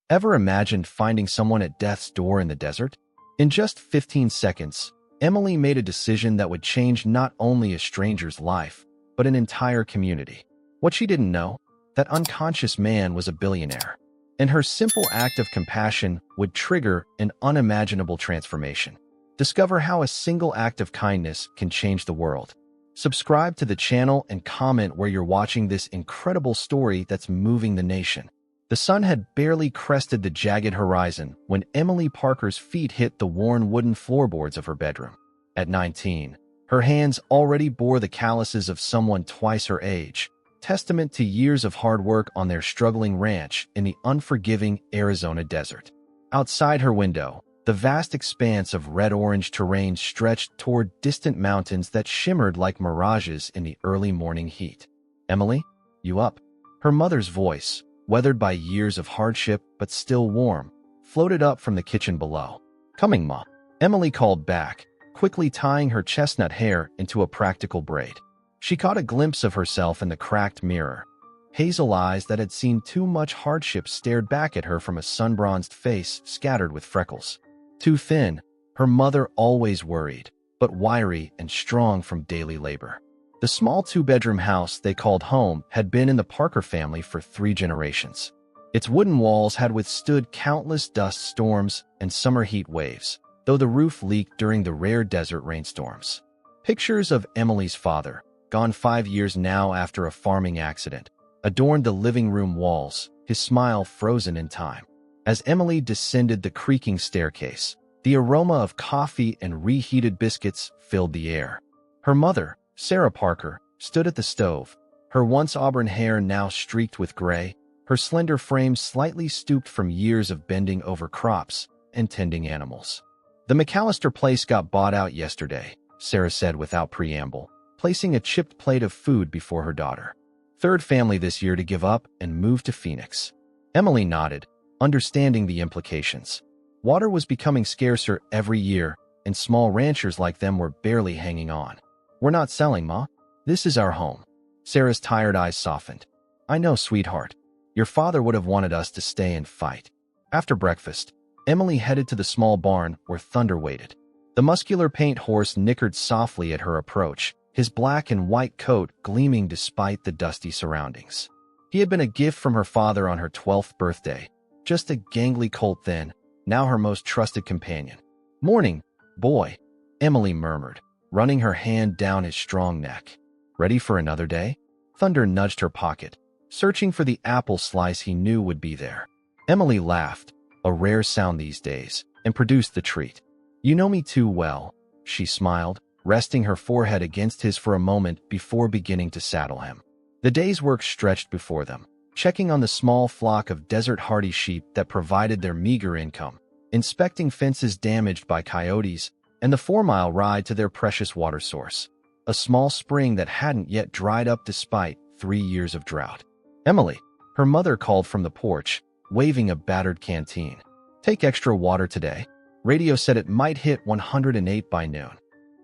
Ever imagined finding someone at death's door in the desert? In just 15 seconds, Emily made a decision that would change not only a stranger's life, but an entire community. What she didn't know, that unconscious man was a billionaire, and her simple act of compassion would trigger an unimaginable transformation. Discover how a single act of kindness can change the world. Subscribe to the channel and comment where you're watching this incredible story that's moving the nation. The sun had barely crested the jagged horizon when Emily Parker's feet hit the worn wooden floorboards of her bedroom. At 19, her hands already bore the calluses of someone twice her age, testament to years of hard work on their struggling ranch in the unforgiving Arizona desert. Outside her window, the vast expanse of red-orange terrain stretched toward distant mountains that shimmered like mirages in the early morning heat. "Emily, you up?" Her mother's voice, weathered by years of hardship but still warm, floated up from the kitchen below. "Coming, Ma," Emily called back, quickly tying her chestnut hair into a practical braid. She caught a glimpse of herself in the cracked mirror. Hazel eyes that had seen too much hardship stared back at her from a sun-bronzed face scattered with freckles. Too thin, her mother always worried, but wiry and strong from daily labor. The small two-bedroom house they called home had been in the Parker family for 3 generations. Its wooden walls had withstood countless dust storms and summer heat waves, though the roof leaked during the rare desert rainstorms. Pictures of Emily's father, gone 5 years now after a farming accident, adorned the living room walls, his smile frozen in time. As Emily descended the creaking staircase, the aroma of coffee and reheated biscuits filled the air. Her mother, Sarah Parker, stood at the stove, her once auburn hair now streaked with gray, her slender frame slightly stooped from years of bending over crops and tending animals. "The McAllister place got bought out yesterday," Sarah said without preamble, placing a chipped plate of food before her daughter. "Third family this year to give up and move to Phoenix." Emily nodded, understanding the implications. Water was becoming scarcer every year, and small ranchers like them were barely hanging on. "We're not selling, Ma. This is our home." Sarah's tired eyes softened. "I know, sweetheart. Your father would have wanted us to stay and fight." After breakfast, Emily headed to the small barn where Thunder waited. The muscular paint horse nickered softly at her approach, his black and white coat gleaming despite the dusty surroundings. He had been a gift from her father on her 12th birthday, just a gangly colt then, now her most trusted companion. "Morning, boy," Emily murmured, running her hand down his strong neck. "Ready for another day?" Thunder nudged her pocket, searching for the apple slice he knew would be there. Emily laughed, a rare sound these days, and produced the treat. "You know me too well," she smiled, resting her forehead against his for a moment before beginning to saddle him. The day's work stretched before them, checking on the small flock of desert-hardy sheep that provided their meager income, inspecting fences damaged by coyotes, and the 4-mile ride to their precious water source, a small spring that hadn't yet dried up despite 3 years of drought. "Emily," her mother called from the porch, waving a battered canteen. "Take extra water today. Radio said it might hit 108 by noon."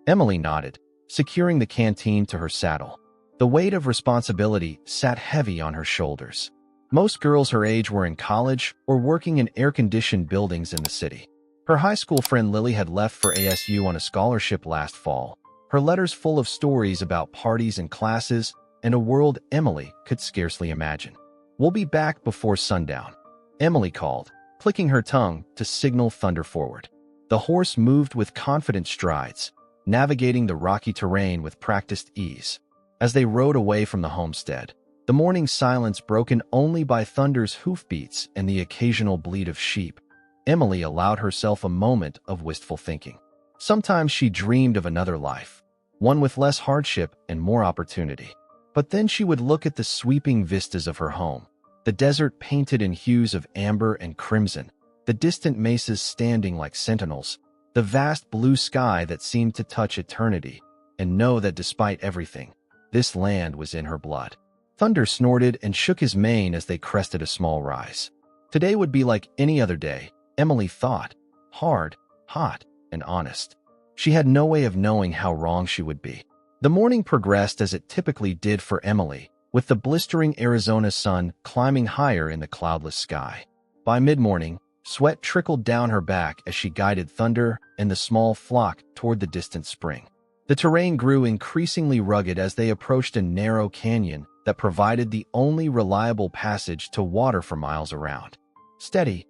Emily nodded, securing the canteen to her saddle. The weight of responsibility sat heavy on her shoulders. Most girls her age were in college or working in air-conditioned buildings in the city. Her high school friend Lily had left for ASU on a scholarship last fall, her letters full of stories about parties and classes and a world Emily could scarcely imagine. "We'll be back before sundown," Emily called, clicking her tongue to signal Thunder forward. The horse moved with confident strides, navigating the rocky terrain with practiced ease. As they rode away from the homestead, the morning silence broken only by Thunder's hoofbeats and the occasional bleat of sheep, Emily allowed herself a moment of wistful thinking. Sometimes she dreamed of another life, one with less hardship and more opportunity. But then she would look at the sweeping vistas of her home, the desert painted in hues of amber and crimson, the distant mesas standing like sentinels, the vast blue sky that seemed to touch eternity, and know that despite everything, this land was in her blood. Thunder snorted and shook his mane as they crested a small rise. Today would be like any other day, Emily thought, hard, hot, and honest. She had no way of knowing how wrong she would be. The morning progressed as it typically did for Emily, with the blistering Arizona sun climbing higher in the cloudless sky. By mid-morning, sweat trickled down her back as she guided Thunder and the small flock toward the distant spring. The terrain grew increasingly rugged as they approached a narrow canyon that provided the only reliable passage to water for miles around. "Steady,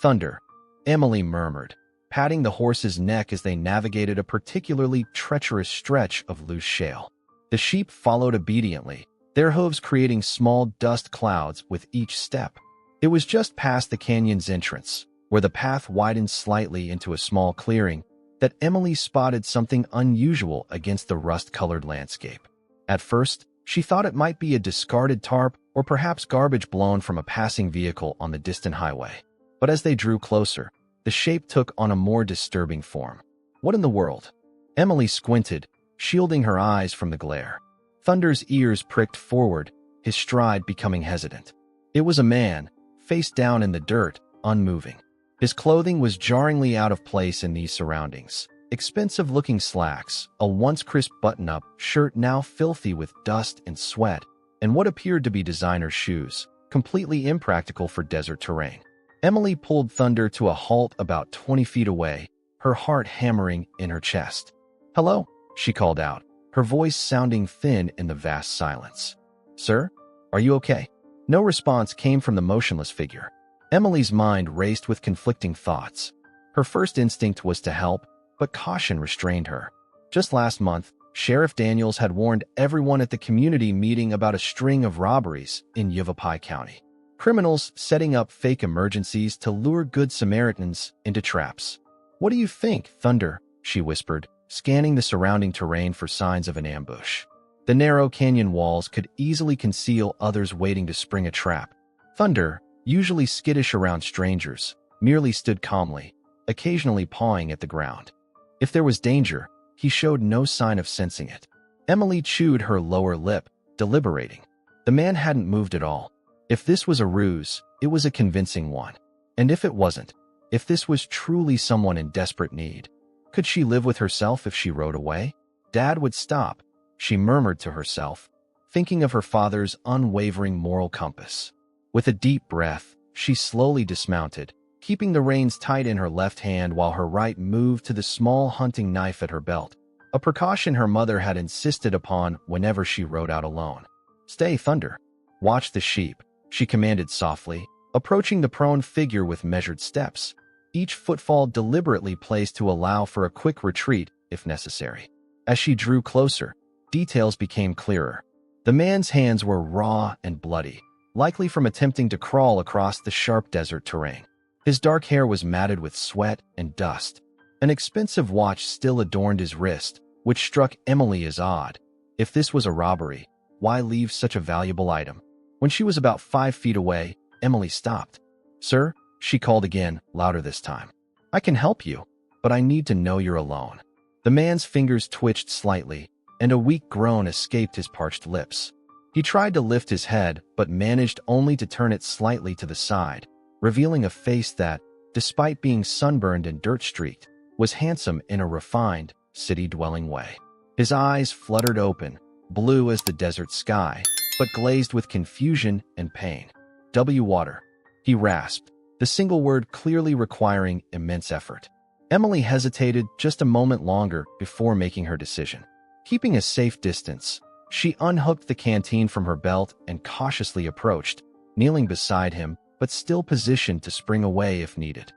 Thunder," Emily murmured, patting the horse's neck as they navigated a particularly treacherous stretch of loose shale. The sheep followed obediently, their hooves creating small dust clouds with each step. It was just past the canyon's entrance, where the path widened slightly into a small clearing, that Emily spotted something unusual against the rust-colored landscape. At first, she thought it might be a discarded tarp or perhaps garbage blown from a passing vehicle on the distant highway. But as they drew closer, the shape took on a more disturbing form. "What in the world?" Emily squinted, shielding her eyes from the glare. Thunder's ears pricked forward, his stride becoming hesitant. It was a man, face down in the dirt, unmoving. His clothing was jarringly out of place in these surroundings. Expensive-looking slacks, a once crisp button-up shirt now filthy with dust and sweat, and what appeared to be designer shoes, completely impractical for desert terrain. Emily pulled Thunder to a halt about 20 feet away, her heart hammering in her chest. "Hello," she called out, her voice sounding thin in the vast silence. "Sir, are you okay?" No response came from the motionless figure. Emily's mind raced with conflicting thoughts. Her first instinct was to help, but caution restrained her. Just last month, Sheriff Daniels had warned everyone at the community meeting about a string of robberies in Yavapai County. Criminals setting up fake emergencies to lure Good Samaritans into traps. "What do you think, Thunder?" she whispered, scanning the surrounding terrain for signs of an ambush. The narrow canyon walls could easily conceal others waiting to spring a trap. Thunder, usually skittish around strangers, merely stood calmly, occasionally pawing at the ground. If there was danger, he showed no sign of sensing it. Emily chewed her lower lip, deliberating. The man hadn't moved at all. If this was a ruse, it was a convincing one. And if it wasn't, if this was truly someone in desperate need, could she live with herself if she rode away? Dad would stop, she murmured to herself, thinking of her father's unwavering moral compass. With a deep breath, she slowly dismounted, keeping the reins tight in her left hand while her right moved to the small hunting knife at her belt, a precaution her mother had insisted upon whenever she rode out alone. "Stay, Thunder. Watch the sheep," she commanded softly, approaching the prone figure with measured steps, each footfall deliberately placed to allow for a quick retreat if necessary. As she drew closer, details became clearer. The man's hands were raw and bloody, likely from attempting to crawl across the sharp desert terrain. His dark hair was matted with sweat and dust. An expensive watch still adorned his wrist, which struck Emily as odd. If this was a robbery, why leave such a valuable item? When she was about 5 feet away, Emily stopped. "Sir," she called again, louder this time. "I can help you, but I need to know you're alone." The man's fingers twitched slightly, and a weak groan escaped his parched lips. He tried to lift his head, but managed only to turn it slightly to the side, revealing a face that, despite being sunburned and dirt-streaked, was handsome in a refined, city-dwelling way. His eyes fluttered open, blue as the desert sky, but glazed with confusion and pain. "Water," he rasped, the single word clearly requiring immense effort. Emily hesitated just a moment longer before making her decision. Keeping a safe distance, she unhooked the canteen from her belt and cautiously approached, kneeling beside him, but still positioned to spring away if needed.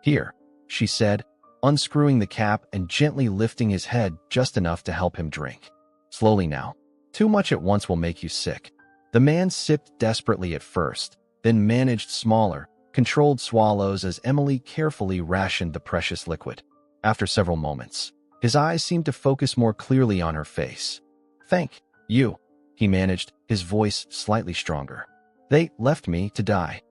"Here," she said, unscrewing the cap and gently lifting his head just enough to help him drink. "Slowly now. Too much at once will make you sick." The man sipped desperately at first, then managed smaller, controlled swallows as Emily carefully rationed the precious liquid. After several moments, his eyes seemed to focus more clearly on her face. "Thank you," he managed, his voice slightly stronger. "They left me to die."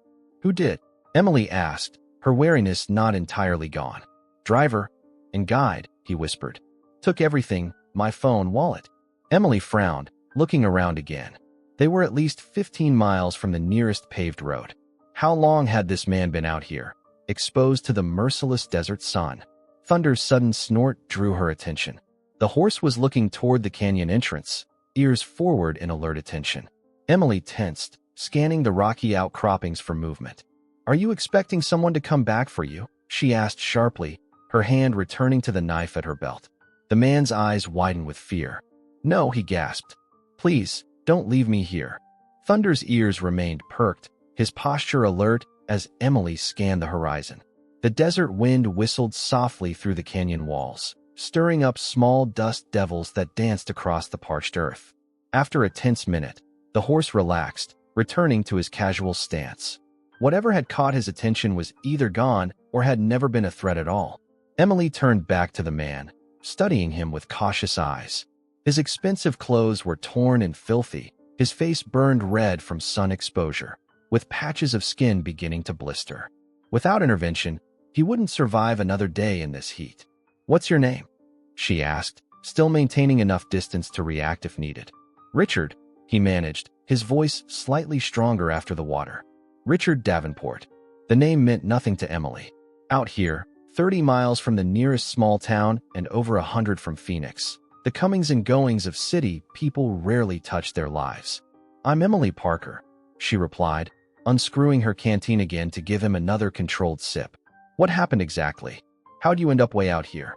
"Who did?" Emily asked, her wariness not entirely gone. "Driver and guide," he whispered. "Took everything, my phone, wallet." Emily frowned, looking around again. They were at least 15 miles from the nearest paved road. How long had this man been out here, exposed to the merciless desert sun? Thunder's sudden snort drew her attention. The horse was looking toward the canyon entrance, ears forward in alert attention. Emily tensed, scanning the rocky outcroppings for movement. Are you expecting someone to come back for you? She asked sharply, her hand returning to the knife at her belt. The man's eyes widened with fear. No, he gasped. Please, don't leave me here. Thunder's ears remained perked, his posture alert as Emily scanned the horizon. The desert wind whistled softly through the canyon walls, stirring up small dust devils that danced across the parched earth. After a tense minute, the horse relaxed, returning to his casual stance. Whatever had caught his attention was either gone or had never been a threat at all. Emily turned back to the man, studying him with cautious eyes. His expensive clothes were torn and filthy, his face burned red from sun exposure, with patches of skin beginning to blister. Without intervention, he wouldn't survive another day in this heat. What's your name? She asked, still maintaining enough distance to react if needed. Richard, he managed, his voice slightly stronger after the water. Richard Davenport. The name meant nothing to Emily. Out here, 30 miles from the nearest small town and over 100 from Phoenix, the comings and goings of city people rarely touch their lives. I'm Emily Parker, she replied, unscrewing her canteen again to give him another controlled sip. What happened exactly? How'd you end up way out here?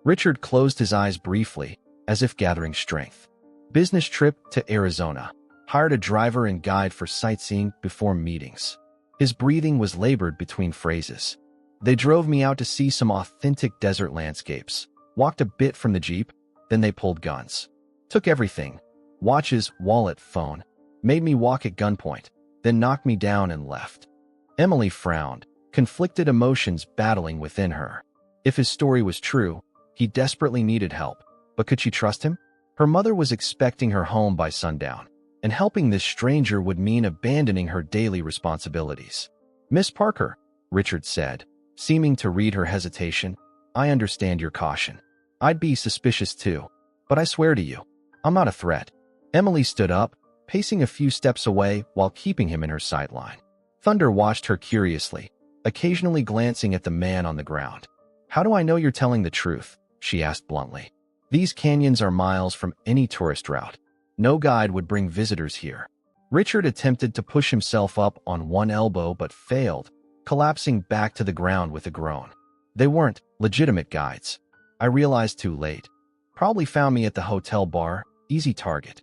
Richard closed his eyes briefly, as if gathering strength. Business trip to Arizona. Hired a driver and guide for sightseeing before meetings. His breathing was labored between phrases. They drove me out to see some authentic desert landscapes. Walked a bit from the Jeep, then they pulled guns. Took everything. Watches, wallet, phone. Made me walk at gunpoint, then knocked me down and left. Emily frowned, conflicted emotions battling within her. If his story was true, he desperately needed help. But could she trust him? Her mother was expecting her home by sundown, and helping this stranger would mean abandoning her daily responsibilities. Miss Parker, Richard said, seeming to read her hesitation, I understand your caution. I'd be suspicious too, but I swear to you, I'm not a threat. Emily stood up, pacing a few steps away while keeping him in her sideline. Thunder watched her curiously, occasionally glancing at the man on the ground. How do I know you're telling the truth? She asked bluntly. These canyons are miles from any tourist route. No guide would bring visitors here. Richard attempted to push himself up on one elbow but failed, collapsing back to the ground with a groan. They weren't legitimate guides. I realized too late. Probably found me at the hotel bar, easy target.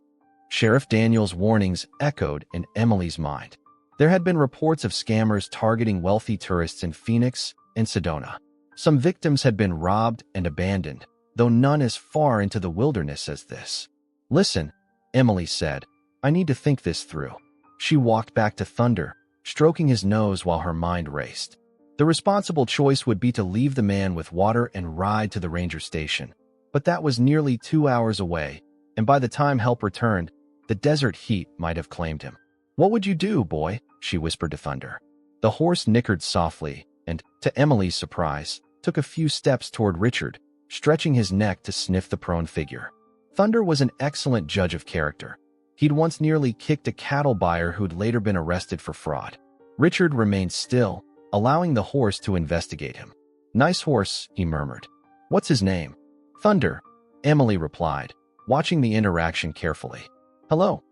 Sheriff Daniels' warnings echoed in Emily's mind. There had been reports of scammers targeting wealthy tourists in Phoenix and Sedona. Some victims had been robbed and abandoned, though none as far into the wilderness as this. Listen, Emily said, I need to think this through. She walked back to Thunder, stroking his nose while her mind raced. The responsible choice would be to leave the man with water and ride to the ranger station. But that was nearly 2 hours away, and by the time help returned, the desert heat might have claimed him. What would you do, boy? She whispered to Thunder. The horse nickered softly, and, to Emily's surprise, took a few steps toward Richard, stretching his neck to sniff the prone figure. Thunder was an excellent judge of character. He'd once nearly kicked a cattle buyer who'd later been arrested for fraud. Richard remained still, allowing the horse to investigate him. Nice horse, he murmured. What's his name? Thunder, Emily replied, watching the interaction carefully. Hello.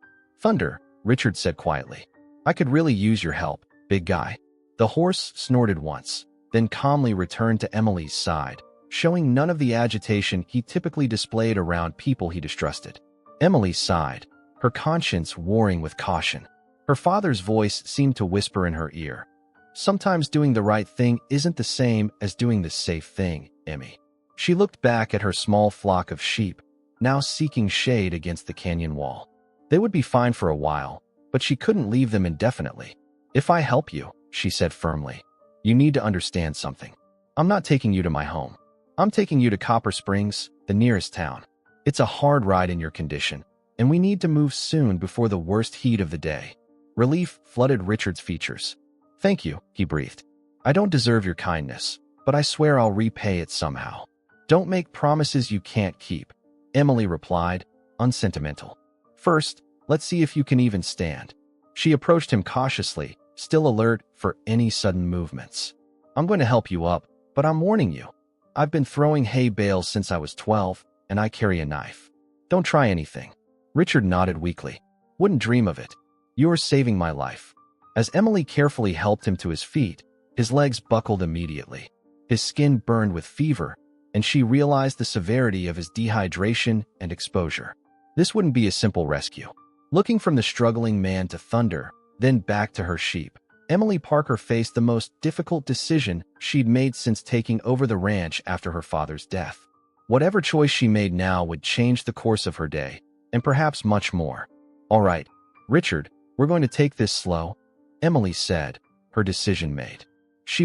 Thunder, Richard said quietly. I could really use your help, big guy. The horse snorted once, then calmly returned to Emily's side, showing none of the agitation he typically displayed around people he distrusted. Emily sighed, her conscience warring with caution. Her father's voice seemed to whisper in her ear. Sometimes doing the right thing isn't the same as doing the safe thing, Emmy. She looked back at her small flock of sheep, now seeking shade against the canyon wall. They would be fine for a while, but she couldn't leave them indefinitely. If I help you, she said firmly, you need to understand something. I'm not taking you to my home. I'm taking you to Copper Springs, the nearest town. It's a hard ride in your condition, and we need to move soon before the worst heat of the day. Relief flooded Richard's features. Thank you, he breathed. I don't deserve your kindness, but I swear I'll repay it somehow. Don't make promises you can't keep, Emily replied, unsentimental. First, let's see if you can even stand. She approached him cautiously, still alert for any sudden movements. I'm going to help you up, but I'm warning you. I've been throwing hay bales since I was 12, and I carry a knife. Don't try anything. Richard nodded weakly. Wouldn't dream of it. You're saving my life. As Emily carefully helped him to his feet, his legs buckled immediately. His skin burned with fever, and she realized the severity of his dehydration and exposure. This wouldn't be a simple rescue. Looking from the struggling man to Thunder, then back to her sheep, Emily Parker faced the most difficult decision she'd made since taking over the ranch after her father's death. Whatever choice she made now would change the course of her day, and perhaps much more. "All right, Richard, we're going to take this slow," Emily said, her decision made. She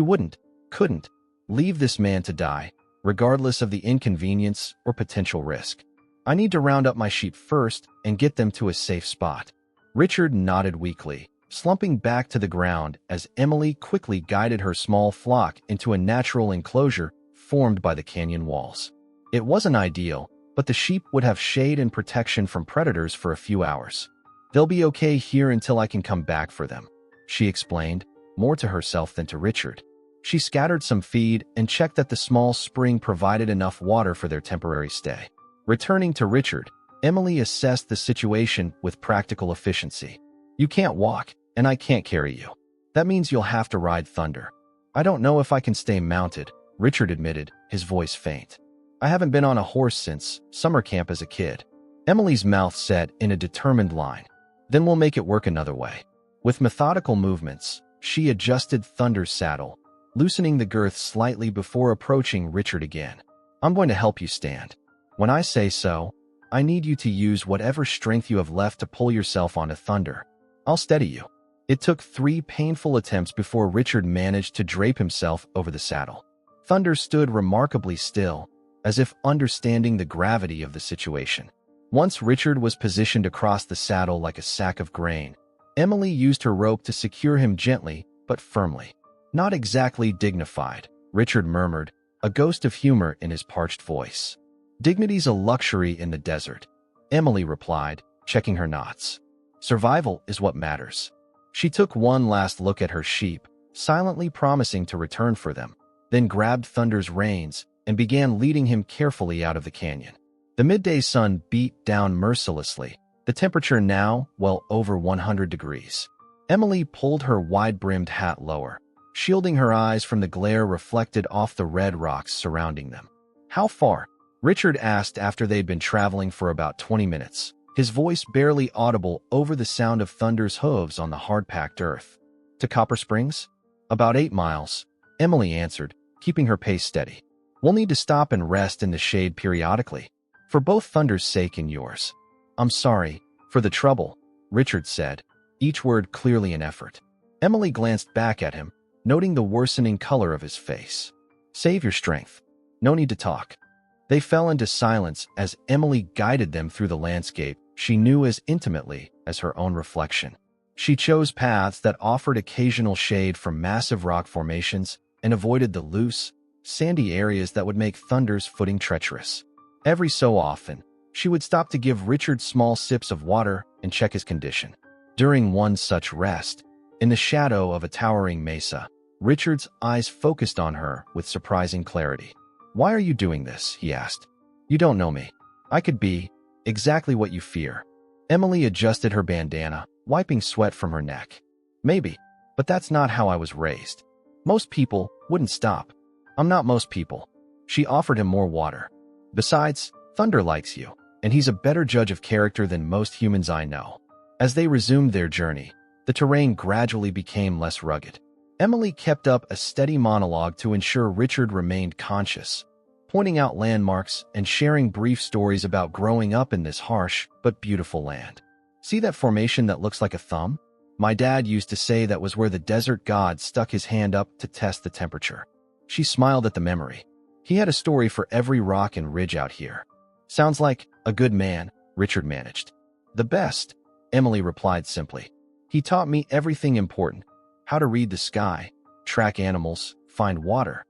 couldn't, leave this man to die, regardless of the inconvenience or potential risk. "I need to round up my sheep first and get them to a safe spot." Richard nodded weakly, slumping back to the ground as Emily quickly guided her small flock into a natural enclosure formed by the canyon walls. It wasn't ideal, but the sheep would have shade and protection from predators for a few hours. "They'll be okay here until I can come back for them," she explained, more to herself than to Richard. She scattered some feed and checked that the small spring provided enough water for their temporary stay. Returning to Richard, Emily assessed the situation with practical efficiency. "You can't walk, and I can't carry you. That means you'll have to ride Thunder." "I don't know if I can stay mounted," Richard admitted, his voice faint. "I haven't been on a horse since summer camp as a kid." Emily's mouth set in a determined line. "Then we'll make it work another way." With methodical movements, she adjusted Thunder's saddle, loosening the girth slightly before approaching Richard again. "I'm going to help you stand. When I say so, I need you to use whatever strength you have left to pull yourself onto Thunder. I'll steady you." It took 3 painful attempts before Richard managed to drape himself over the saddle. Thunder stood remarkably still, as if understanding the gravity of the situation. Once Richard was positioned across the saddle like a sack of grain, Emily used her rope to secure him gently but firmly. "Not exactly dignified," Richard murmured, a ghost of humor in his parched voice. "Dignity's a luxury in the desert," Emily replied, checking her knots. "Survival is what matters." She took one last look at her sheep, silently promising to return for them, then grabbed Thunder's reins and began leading him carefully out of the canyon. The midday sun beat down mercilessly, the temperature now well over 100 degrees. Emily pulled her wide-brimmed hat lower, shielding her eyes from the glare reflected off the red rocks surrounding them. "How far?" Richard asked after they'd been traveling for about 20 minutes, his voice barely audible over the sound of Thunder's hooves on the hard-packed earth. "To Copper Springs?" "About 8 miles, Emily answered, keeping her pace steady. "We'll need to stop and rest in the shade periodically, for both Thunder's sake and yours." "I'm sorry for the trouble," Richard said, each word clearly an effort. Emily glanced back at him, noting the worsening color of his face. "Save your strength. No need to talk." They fell into silence as Emily guided them through the landscape she knew as intimately as her own reflection. She chose paths that offered occasional shade from massive rock formations and avoided the loose, sandy areas that would make Thunder's footing treacherous. Every so often, she would stop to give Richard small sips of water and check his condition. During one such rest, in the shadow of a towering mesa, Richard's eyes focused on her with surprising clarity. "Why are you doing this?" he asked. "You don't know me. I could be exactly what you fear." Emily adjusted her bandana, wiping sweat from her neck. "Maybe, but that's not how I was raised. Most people wouldn't stop." "I'm not most people." She offered him more water. "Besides, Thunder likes you, and he's a better judge of character than most humans I know." As they resumed their journey, the terrain gradually became less rugged. Emily kept up a steady monologue to ensure Richard remained conscious, pointing out landmarks and sharing brief stories about growing up in this harsh but beautiful land. "See that formation that looks like a thumb? My dad used to say that was where the desert god stuck his hand up to test the temperature." She smiled at the memory. "He had a story for every rock and ridge out here." "Sounds like a good man," Richard managed. "The best," Emily replied simply. "He taught me everything important. How to read the sky, track animals, find water."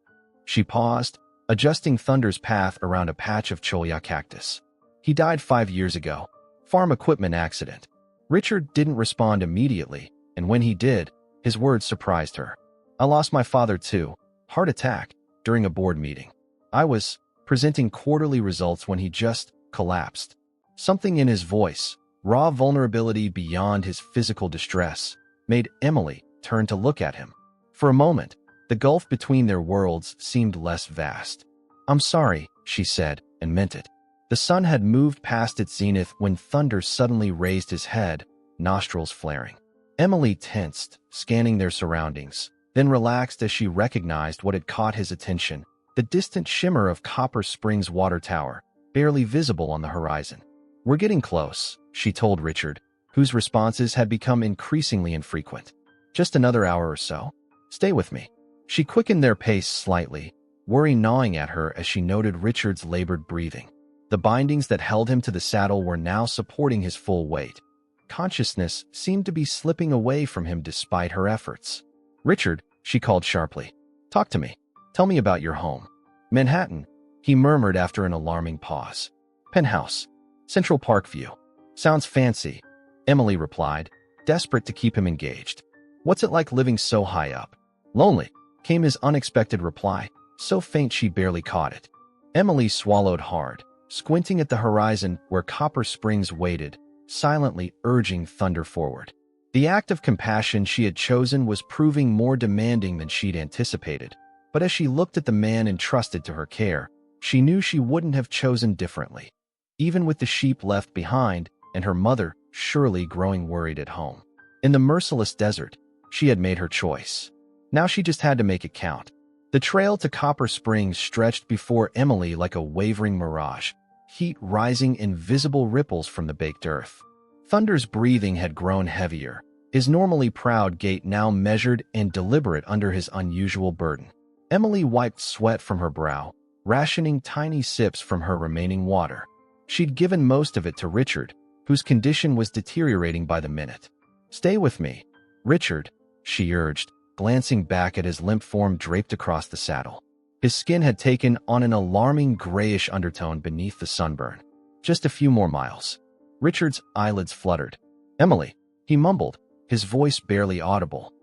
She paused, adjusting Thunder's path around a patch of cholla cactus. "He died 5 years ago. Farm equipment accident." Richard didn't respond immediately, and when he did, his words surprised her. "I lost my father too. Heart attack, during a board meeting. I was presenting quarterly results when he just collapsed." Something in his voice, raw vulnerability beyond his physical distress, made Emily turned to look at him. For a moment, the gulf between their worlds seemed less vast. "I'm sorry," she said, and meant it. The sun had moved past its zenith when Thunder suddenly raised his head, nostrils flaring. Emily tensed, scanning their surroundings, then relaxed as she recognized what had caught his attention: the distant shimmer of Copper Springs Water Tower, barely visible on the horizon. "We're getting close," she told Richard, whose responses had become increasingly infrequent. "Just another hour or so. Stay with me." She quickened their pace slightly, worry gnawing at her as she noted Richard's labored breathing. The bindings that held him to the saddle were now supporting his full weight. Consciousness seemed to be slipping away from him despite her efforts. "Richard," she called sharply. "Talk to me. Tell me about your home." "Manhattan," he murmured after an alarming pause. "Penthouse. Central Park view. Sounds fancy," Emily replied, desperate to keep him engaged. "What's it like living so high up?" "Lonely," came his unexpected reply, so faint she barely caught it. Emily swallowed hard, squinting at the horizon where Copper Springs waited, silently urging Thunder forward. The act of compassion she had chosen was proving more demanding than she'd anticipated, but as she looked at the man entrusted to her care, she knew she wouldn't have chosen differently. Even with the sheep left behind and her mother surely growing worried at home. In the merciless desert, she had made her choice. Now she just had to make it count. The trail to Copper Springs stretched before Emily like a wavering mirage, heat rising in visible ripples from the baked earth. Thunder's breathing had grown heavier, his normally proud gait now measured and deliberate under his unusual burden. Emily wiped sweat from her brow, rationing tiny sips from her remaining water. She'd given most of it to Richard, whose condition was deteriorating by the minute. "Stay with me, Richard," she urged, glancing back at his limp form draped across the saddle. His skin had taken on an alarming grayish undertone beneath the sunburn. "Just a few more miles." Richard's eyelids fluttered. "Emily," he mumbled, his voice barely audible.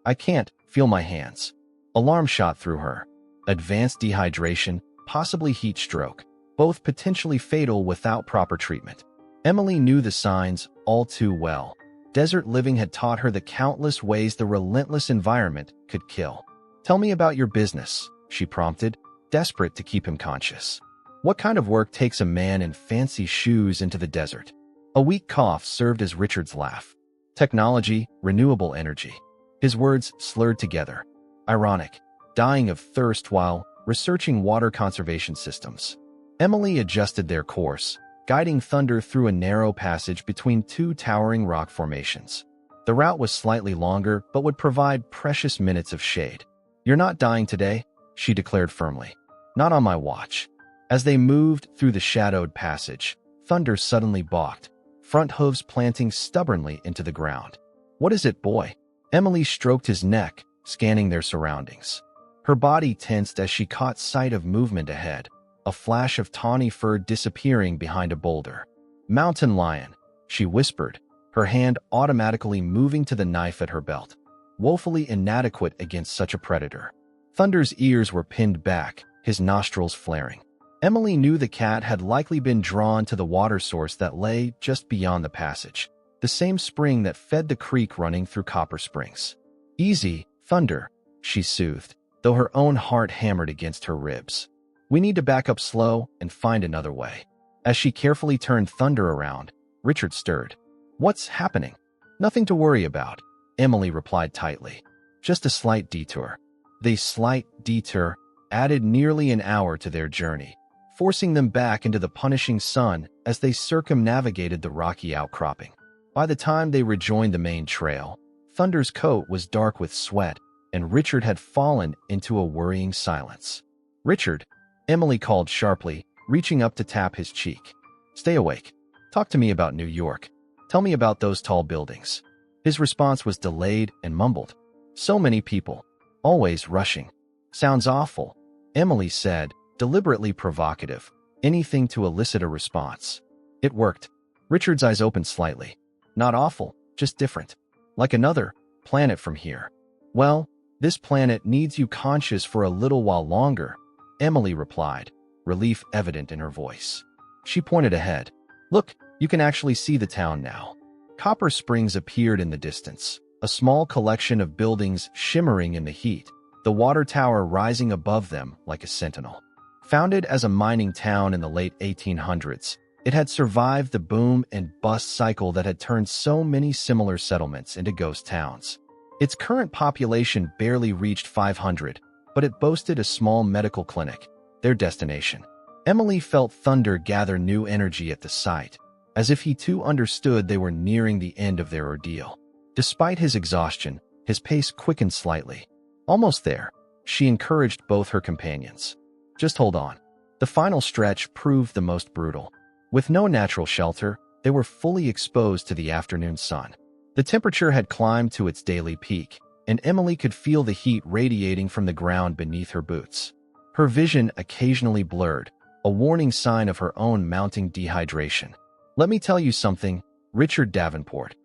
"I can't feel my hands." Alarm shot through her. Advanced dehydration, possibly heat stroke, both potentially fatal without proper treatment. Emily knew the signs all too well. Desert living had taught her the countless ways the relentless environment could kill. "Tell me about your business," she prompted, desperate to keep him conscious. "What kind of work takes a man in fancy shoes into the desert?" A weak cough served as Richard's laugh. "Technology, renewable energy." His words slurred together. Ironic, dying of thirst while researching water conservation systems. Emily adjusted their course, guiding Thunder through a narrow passage between two towering rock formations. The route was slightly longer but would provide precious minutes of shade. "You're not dying today," she declared firmly. "Not on my watch." As they moved through the shadowed passage, Thunder suddenly balked, front hooves planting stubbornly into the ground. "What is it, boy?" Emily stroked his neck, scanning their surroundings. Her body tensed as she caught sight of movement ahead, a flash of tawny fur disappearing behind a boulder. "Mountain lion," she whispered, her hand automatically moving to the knife at her belt. Woefully inadequate against such a predator. Thunder's ears were pinned back, his nostrils flaring. Emily knew the cat had likely been drawn to the water source that lay just beyond the passage, the same spring that fed the creek running through Copper Springs. "Easy, Thunder," she soothed, though her own heart hammered against her ribs. "We need to back up slow and find another way." As she carefully turned Thunder around, Richard stirred. "What's happening?" "Nothing to worry about," Emily replied tightly. "Just a slight detour." The slight detour added nearly an hour to their journey, forcing them back into the punishing sun as they circumnavigated the rocky outcropping. By the time they rejoined the main trail, Thunder's coat was dark with sweat, and Richard had fallen into a worrying silence. "Richard," Emily called sharply, reaching up to tap his cheek. "Stay awake. Talk to me about New York. Tell me about those tall buildings." His response was delayed and mumbled. "So many people. Always rushing." "Sounds awful," Emily said, deliberately provocative, anything to elicit a response. It worked. Richard's eyes opened slightly. "Not awful, just different. Like another planet from here." "Well, this planet needs you conscious for a little while longer," Emily replied, relief evident in her voice. She pointed ahead. "Look, you can actually see the town now." Copper Springs appeared in the distance, a small collection of buildings shimmering in the heat, the water tower rising above them like a sentinel. Founded as a mining town in the late 1800s, it had survived the boom and bust cycle that had turned so many similar settlements into ghost towns. Its current population barely reached 500, but it boasted a small medical clinic, their destination. Emily felt Thunder gather new energy at the sight, as if he too understood they were nearing the end of their ordeal. Despite his exhaustion, his pace quickened slightly. Almost there, she encouraged both her companions. Just hold on. The final stretch proved the most brutal. With no natural shelter, they were fully exposed to the afternoon sun. The temperature had climbed to its daily peak, and Emily could feel the heat radiating from the ground beneath her boots. Her vision occasionally blurred, a warning sign of her own mounting dehydration. "Let me tell you something, Richard Davenport,"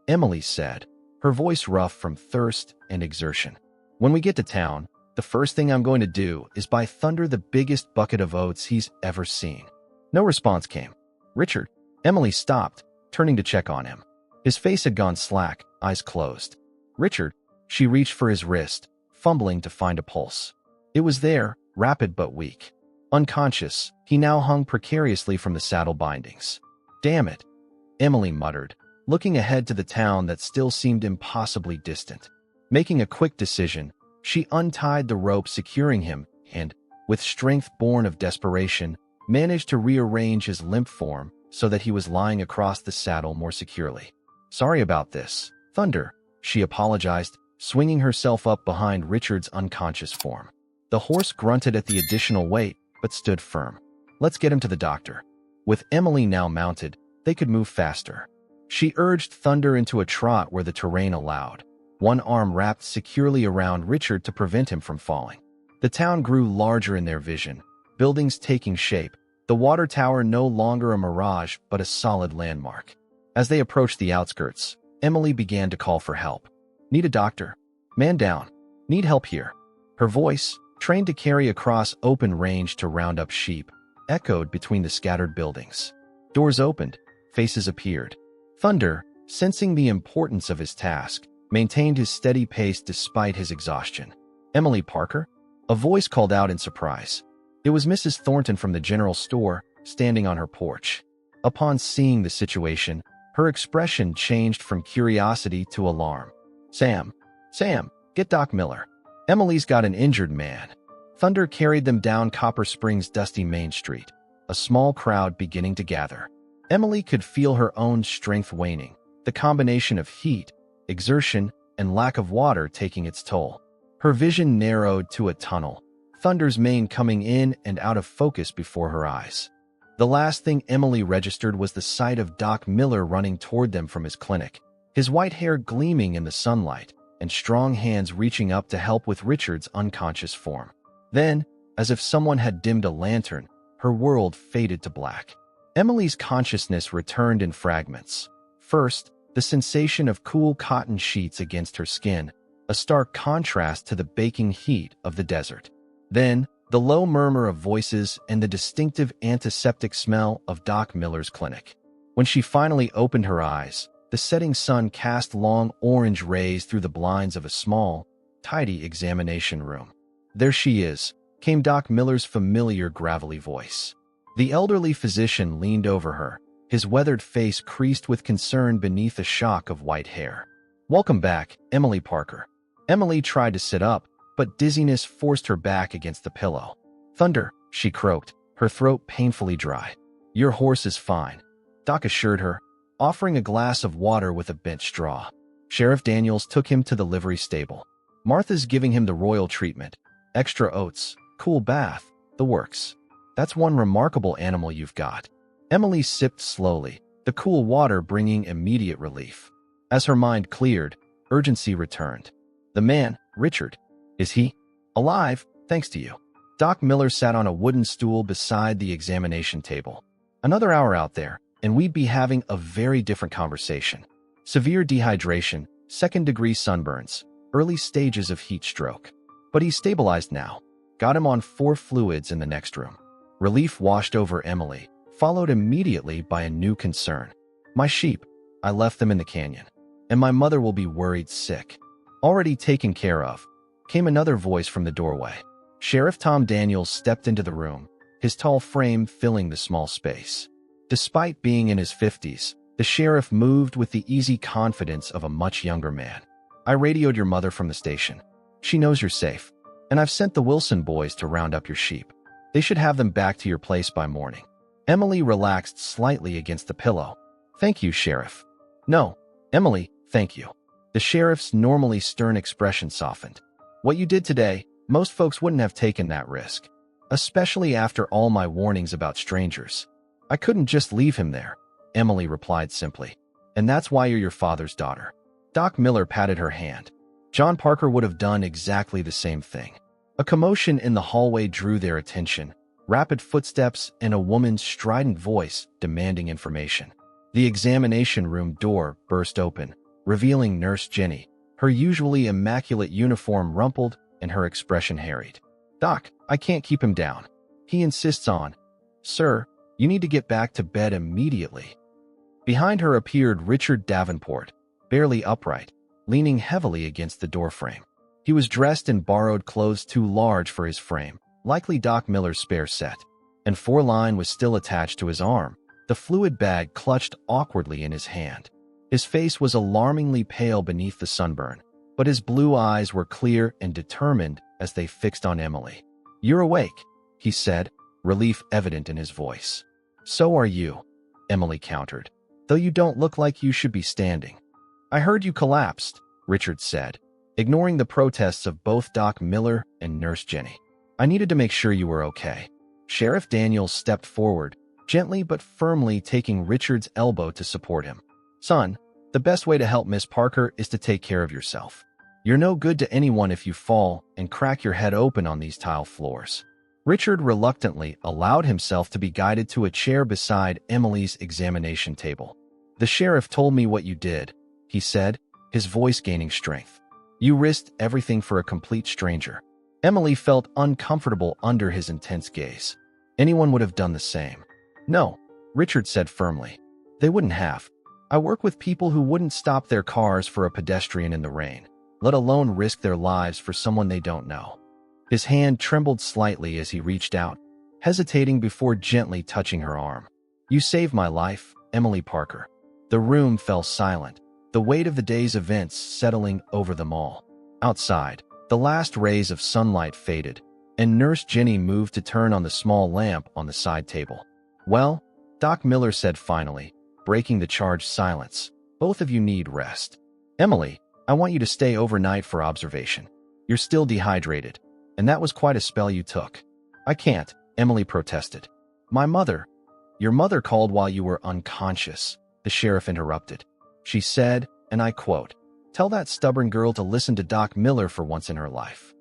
Emily said, her voice rough from thirst and exertion. "When we get to town, the first thing I'm going to do is buy Thunder the biggest bucket of oats he's ever seen." No response came. "Richard." Emily stopped, turning to check on him. His face had gone slack, eyes closed. "Richard." She reached for his wrist, fumbling to find a pulse. It was there, rapid but weak. Unconscious, he now hung precariously from the saddle bindings. "Damn it," Emily muttered, looking ahead to the town that still seemed impossibly distant. Making a quick decision, she untied the rope securing him and, with strength born of desperation, managed to rearrange his limp form so that he was lying across the saddle more securely. "Sorry about this, Thunder," she apologized, swinging herself up behind Richard's unconscious form. The horse grunted at the additional weight, but stood firm. "Let's get him to the doctor." With Emily now mounted, they could move faster. She urged Thunder into a trot where the terrain allowed, one arm wrapped securely around Richard to prevent him from falling. The town grew larger in their vision, buildings taking shape, the water tower no longer a mirage but a solid landmark. As they approached the outskirts, Emily began to call for help. "Need a doctor? Man down. Need help here." Her voice, trained to carry across open range to round up sheep, echoed between the scattered buildings. Doors opened, faces appeared. Thunder, sensing the importance of his task, maintained his steady pace despite his exhaustion. "Emily Parker?" A voice called out in surprise. It was Mrs. Thornton from the general store, standing on her porch. Upon seeing the situation, her expression changed from curiosity to alarm. Sam, get Doc Miller. Emily's got an injured man." Thunder carried them down Copper Springs' dusty Main Street, a small crowd beginning to gather. Emily could feel her own strength waning, the combination of heat, exertion, and lack of water taking its toll. Her vision narrowed to a tunnel, Thunder's mane coming in and out of focus before her eyes. The last thing Emily registered was the sight of Doc Miller running toward them from his clinic, his white hair gleaming in the sunlight, and strong hands reaching up to help with Richard's unconscious form. Then, as if someone had dimmed a lantern, her world faded to black. Emily's consciousness returned in fragments. First, the sensation of cool cotton sheets against her skin, a stark contrast to the baking heat of the desert. Then, the low murmur of voices and the distinctive antiseptic smell of Doc Miller's clinic. When she finally opened her eyes, the setting sun cast long orange rays through the blinds of a small, tidy examination room. "There she is," came Doc Miller's familiar gravelly voice. The elderly physician leaned over her, his weathered face creased with concern beneath a shock of white hair. "Welcome back, Emily Parker." Emily tried to sit up, but dizziness forced her back against the pillow. "Thunder," she croaked, her throat painfully dry. "Your horse is fine," Doc assured her, offering a glass of water with a bent straw. Sheriff Daniels took him to the livery stable. "Martha's giving him the royal treatment. Extra oats, cool bath, the works. That's one remarkable animal you've got." Emily sipped slowly, the cool water bringing immediate relief. As her mind cleared, urgency returned. "The man, Richard, is he alive, thanks to you?" Doc Miller sat on a wooden stool beside the examination table. "Another hour out there, and we'd be having a very different conversation. Severe dehydration, second-degree sunburns, early stages of heat stroke. But he's stabilized now. Got him on 4 fluids in the next room." Relief washed over Emily, followed immediately by a new concern. "My sheep, I left them in the canyon." and my mother will be worried sick. Already taken care of, came another voice from the doorway. Sheriff Tom Daniels stepped into the room, his tall frame filling the small space. Despite being in his 50s, the sheriff moved with the easy confidence of a much younger man. I radioed your mother from the station. She knows you're safe, and I've sent the Wilson boys to round up your sheep. They should have them back to your place by morning. Emily relaxed slightly against the pillow. Thank you, Sheriff. No, Emily, thank you. The sheriff's normally stern expression softened. What you did today, most folks wouldn't have taken that risk, especially after all my warnings about strangers. I couldn't just leave him there, Emily replied simply. And that's why you're your father's daughter. Doc Miller patted her hand. John Parker would have done exactly the same thing. A commotion in the hallway drew their attention, rapid footsteps and a woman's strident voice demanding information. The examination room door burst open, revealing Nurse Jenny, her usually immaculate uniform rumpled and her expression harried. Doc, I can't keep him down. He insists on. Sir, you need to get back to bed immediately. Behind her appeared Richard Davenport, barely upright, leaning heavily against the doorframe. He was dressed in borrowed clothes too large for his frame, likely Doc Miller's spare set, and 4-line was still attached to his arm, the fluid bag clutched awkwardly in his hand. His face was alarmingly pale beneath the sunburn, but his blue eyes were clear and determined as they fixed on Emily. You're awake, he said, relief evident in his voice. So are you, Emily countered, though you don't look like you should be standing. I heard you collapsed, Richard said, ignoring the protests of both Doc Miller and Nurse Jenny. I needed to make sure you were okay. Sheriff Daniels stepped forward, gently but firmly taking Richard's elbow to support him. Son, the best way to help Miss Parker is to take care of yourself. You're no good to anyone if you fall and crack your head open on these tile floors. Richard reluctantly allowed himself to be guided to a chair beside Emily's examination table. The sheriff told me what you did, he said, his voice gaining strength. You risked everything for a complete stranger. Emily felt uncomfortable under his intense gaze. Anyone would have done the same. No, Richard said firmly. They wouldn't have. I work with people who wouldn't stop their cars for a pedestrian in the rain, let alone risk their lives for someone they don't know. His hand trembled slightly as he reached out, hesitating before gently touching her arm. You saved my life, Emily Parker. The room fell silent, the weight of the day's events settling over them all. Outside, the last rays of sunlight faded, and Nurse Jenny moved to turn on the small lamp on the side table. Well, Doc Miller said finally, breaking the charged silence, both of you need rest. Emily, I want you to stay overnight for observation. You're still dehydrated, and that was quite a spell you took. I can't, Emily protested. Your mother called while you were unconscious, the sheriff interrupted. She said, and I quote, tell that stubborn girl to listen to Doc Miller for once in her life.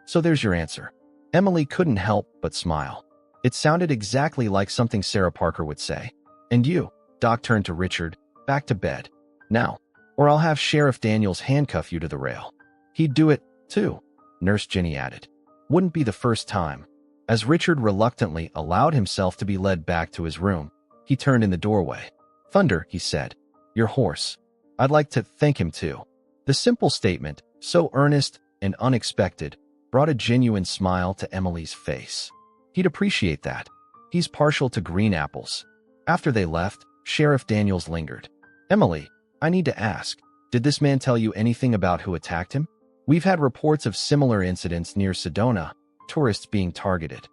So there's your answer. Emily couldn't help but smile. It sounded exactly like something Sarah Parker would say. And you, Doc turned to Richard, back to bed. Now, or I'll have Sheriff Daniels handcuff you to the rail. He'd do it, too, Nurse Jenny added. Wouldn't be the first time. As Richard reluctantly allowed himself to be led back to his room, he turned in the doorway. Thunder, he said. Your horse. I'd like to thank him, too. The simple statement, so earnest and unexpected, brought a genuine smile to Emily's face. He'd appreciate that. He's partial to green apples. After they left, Sheriff Daniels lingered. Emily, I need to ask, did this man tell you anything about who attacked him? We've had reports of similar incidents near Sedona, tourists being targeted.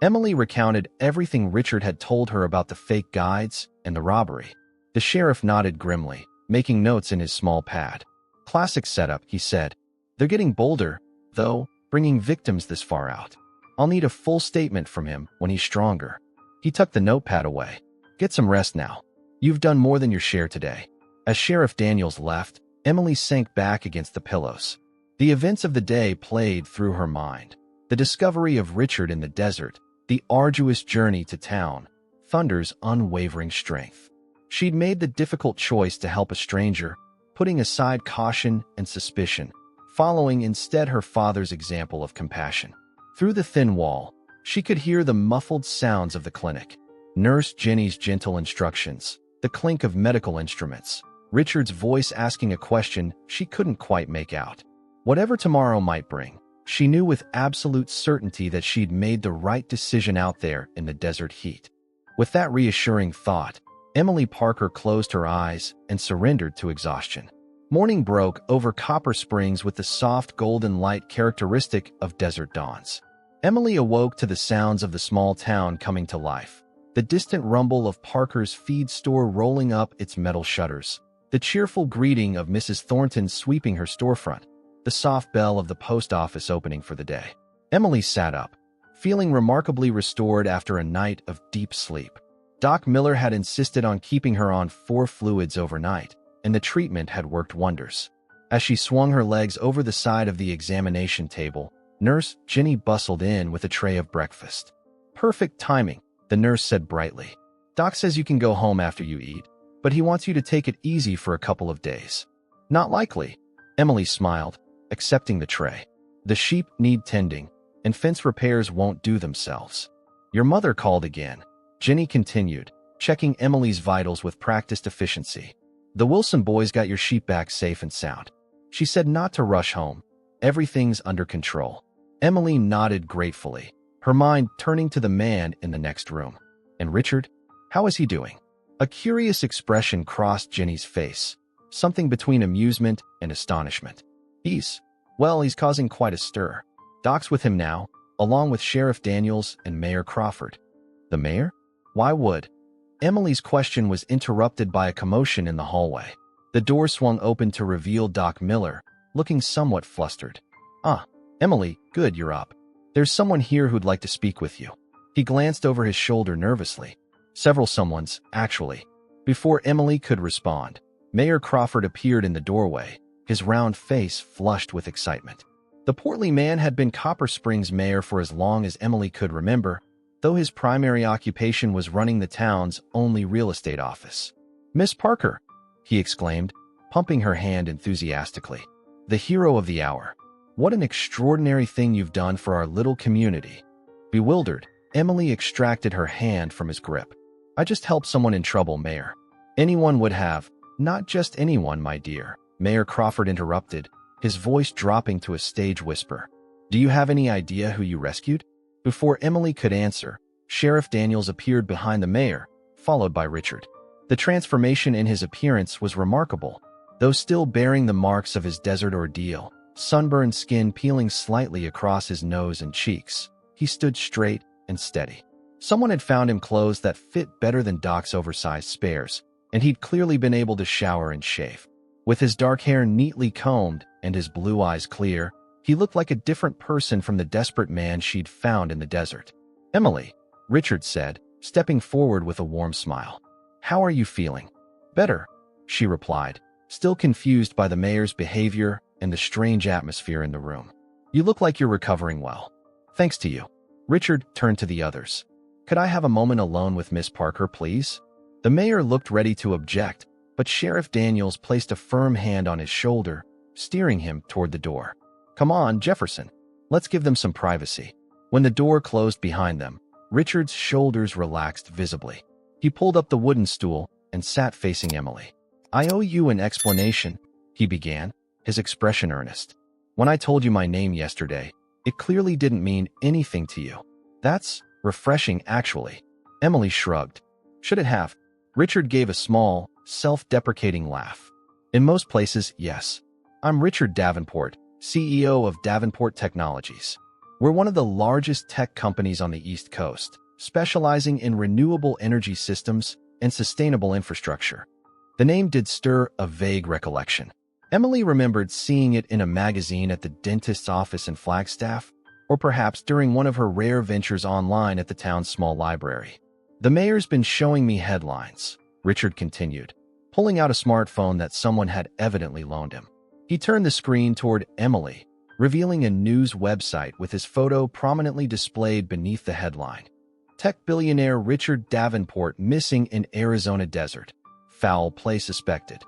Emily recounted everything Richard had told her about the fake guides and the robbery. The sheriff nodded grimly, making notes in his small pad. Classic setup, he said. They're getting bolder, though, bringing victims this far out. I'll need a full statement from him when he's stronger. He tucked the notepad away. Get some rest now. You've done more than your share today. As Sheriff Daniels left, Emily sank back against the pillows. The events of the day played through her mind. The discovery of Richard in the desert, the arduous journey to town, Thunder's unwavering strength. She'd made the difficult choice to help a stranger, putting aside caution and suspicion, following instead her father's example of compassion. Through the thin wall, she could hear the muffled sounds of the clinic, Nurse Jenny's gentle instructions, the clink of medical instruments. Richard's voice asking a question she couldn't quite make out. Whatever tomorrow might bring, she knew with absolute certainty that she'd made the right decision out there in the desert heat. With that reassuring thought, Emily Parker closed her eyes and surrendered to exhaustion. Morning broke over Copper Springs with the soft golden light characteristic of desert dawns. Emily awoke to the sounds of the small town coming to life. The distant rumble of Parker's feed store rolling up its metal shutters, the cheerful greeting of Mrs. Thornton sweeping her storefront, the soft bell of the post office opening for the day. Emily sat up, feeling remarkably restored after a night of deep sleep. Doc Miller had insisted on keeping her on 4 fluids overnight, and the treatment had worked wonders. As she swung her legs over the side of the examination table, Nurse Jenny bustled in with a tray of breakfast. "Perfect timing," the nurse said brightly. "Doc says you can go home after you eat, but he wants you to take it easy for a couple of days." "Not likely," Emily smiled, accepting the tray. "The sheep need tending, and fence repairs won't do themselves." "Your mother called again," Jenny continued, checking Emily's vitals with practiced efficiency. "The Wilson boys got your sheep back safe and sound. She said not to rush home. Everything's under control." Emily nodded gratefully, her mind turning to the man in the next room. "And Richard? How is he doing?" A curious expression crossed Jenny's face, something between amusement and astonishment. He's causing quite a stir. Doc's with him now, along with Sheriff Daniels and Mayor Crawford." "The mayor? Why would?" Emily's question was interrupted by a commotion in the hallway. The door swung open to reveal Doc Miller, looking somewhat flustered. "Ah, Emily, good you're up. There's someone here who'd like to speak with you." He glanced over his shoulder nervously. Several someones, actually. Before Emily could respond, Mayor Crawford appeared in the doorway, his round face flushed with excitement. The portly man had been Copper Springs mayor for as long as Emily could remember, though his primary occupation was running the town's only real estate office. "Miss Parker," he exclaimed, pumping her hand enthusiastically. "The hero of the hour. What an extraordinary thing you've done for our little community." Bewildered, Emily extracted her hand from his grip. "I just helped someone in trouble, Mayor." "Anyone would have." "Not just anyone, my dear," Mayor Crawford interrupted, his voice dropping to a stage whisper. "Do you have any idea who you rescued?" Before Emily could answer, Sheriff Daniels appeared behind the mayor, followed by Richard. The transformation in his appearance was remarkable, though still bearing the marks of his desert ordeal, sunburned skin peeling slightly across his nose and cheeks. He stood straight and steady. Someone had found him clothes that fit better than Doc's oversized spares, and he'd clearly been able to shower and shave. With his dark hair neatly combed and his blue eyes clear, he looked like a different person from the desperate man she'd found in the desert. "Emily," Richard said, stepping forward with a warm smile. "How are you feeling?" "Better," she replied, still confused by the mayor's behavior and the strange atmosphere in the room. "You look like you're recovering well." "Thanks to you." Richard turned to the others. "Could I have a moment alone with Miss Parker, please?" The mayor looked ready to object, but Sheriff Daniels placed a firm hand on his shoulder, steering him toward the door. "Come on, Jefferson. Let's give them some privacy." When the door closed behind them, Richard's shoulders relaxed visibly. He pulled up the wooden stool and sat facing Emily. "I owe you an explanation," he began, his expression earnest. "When I told you my name yesterday, it clearly didn't mean anything to you." "That's refreshing, actually." Emily shrugged. "Should it have?" Richard gave a small, self-deprecating laugh. "In most places, yes. I'm Richard Davenport, CEO of Davenport Technologies. We're one of the largest tech companies on the East Coast, specializing in renewable energy systems and sustainable infrastructure." The name did stir a vague recollection. Emily remembered seeing it in a magazine at the dentist's office in Flagstaff, or perhaps during one of her rare ventures online at the town's small library. "The mayor's been showing me headlines," Richard continued, pulling out a smartphone that someone had evidently loaned him. He turned the screen toward Emily, revealing a news website with his photo prominently displayed beneath the headline. "Tech billionaire Richard Davenport missing in Arizona desert. Foul play suspected."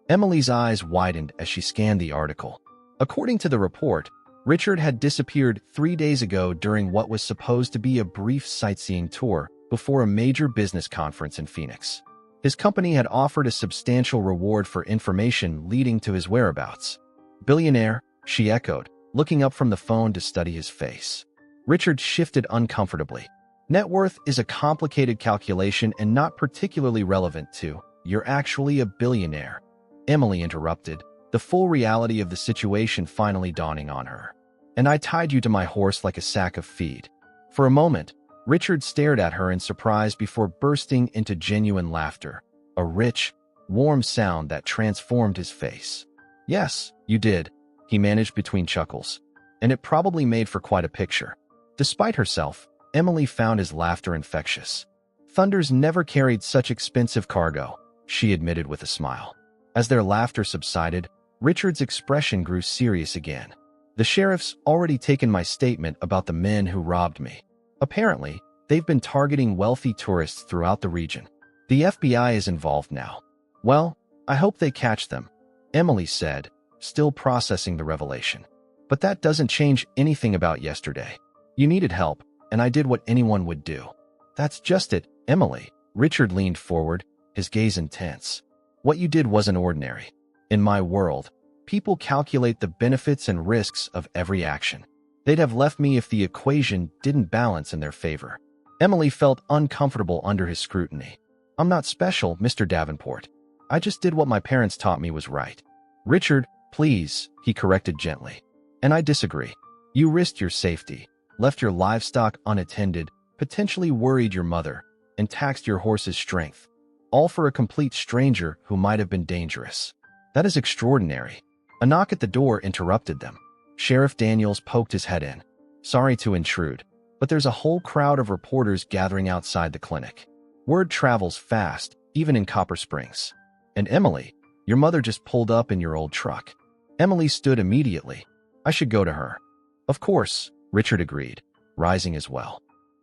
Emily's eyes widened as she scanned the article. According to the report, Richard had disappeared 3 days ago during what was supposed to be a brief sightseeing tour before a major business conference in Phoenix. His company had offered a substantial reward for information leading to his whereabouts. Billionaire, she echoed, looking up from the phone to study his face. Richard shifted uncomfortably. Net worth is a complicated calculation and not particularly relevant to, "You're actually a billionaire," Emily interrupted, the full reality of the situation finally dawning on her. "And I tied you to my horse like a sack of feed." For a moment, Richard stared at her in surprise before bursting into genuine laughter, a rich, warm sound that transformed his face. "Yes, you did," he managed between chuckles, "and it probably made for quite a picture." Despite herself, Emily found his laughter infectious. "Thunders never carried such expensive cargo," she admitted with a smile. As their laughter subsided, Richard's expression grew serious again. "The sheriff's already taken my statement about the men who robbed me. Apparently, they've been targeting wealthy tourists throughout the region. The FBI is involved now. Well, I hope they catch them," Emily said, still processing the revelation. "But that doesn't change anything about yesterday. You needed help, and I did what anyone would do." "That's just it, Emily." Richard leaned forward, his gaze intense. "What you did wasn't ordinary. In my world, people calculate the benefits and risks of every action. They'd have left me if the equation didn't balance in their favor." Emily felt uncomfortable under his scrutiny. "I'm not special, Mr. Davenport. I just did what my parents taught me was right." "Richard, please," he corrected gently. "And I disagree. You risked your safety, left your livestock unattended, potentially worried your mother, and taxed your horse's strength, all for a complete stranger who might have been dangerous. That is extraordinary." A knock at the door interrupted them. Sheriff Daniels poked his head in. "Sorry to intrude, but there's a whole crowd of reporters gathering outside the clinic. Word travels fast, even in Copper Springs. And Emily, your mother just pulled up in your old truck." Emily stood immediately. "I should go to her." "Of course," Richard agreed, rising as well.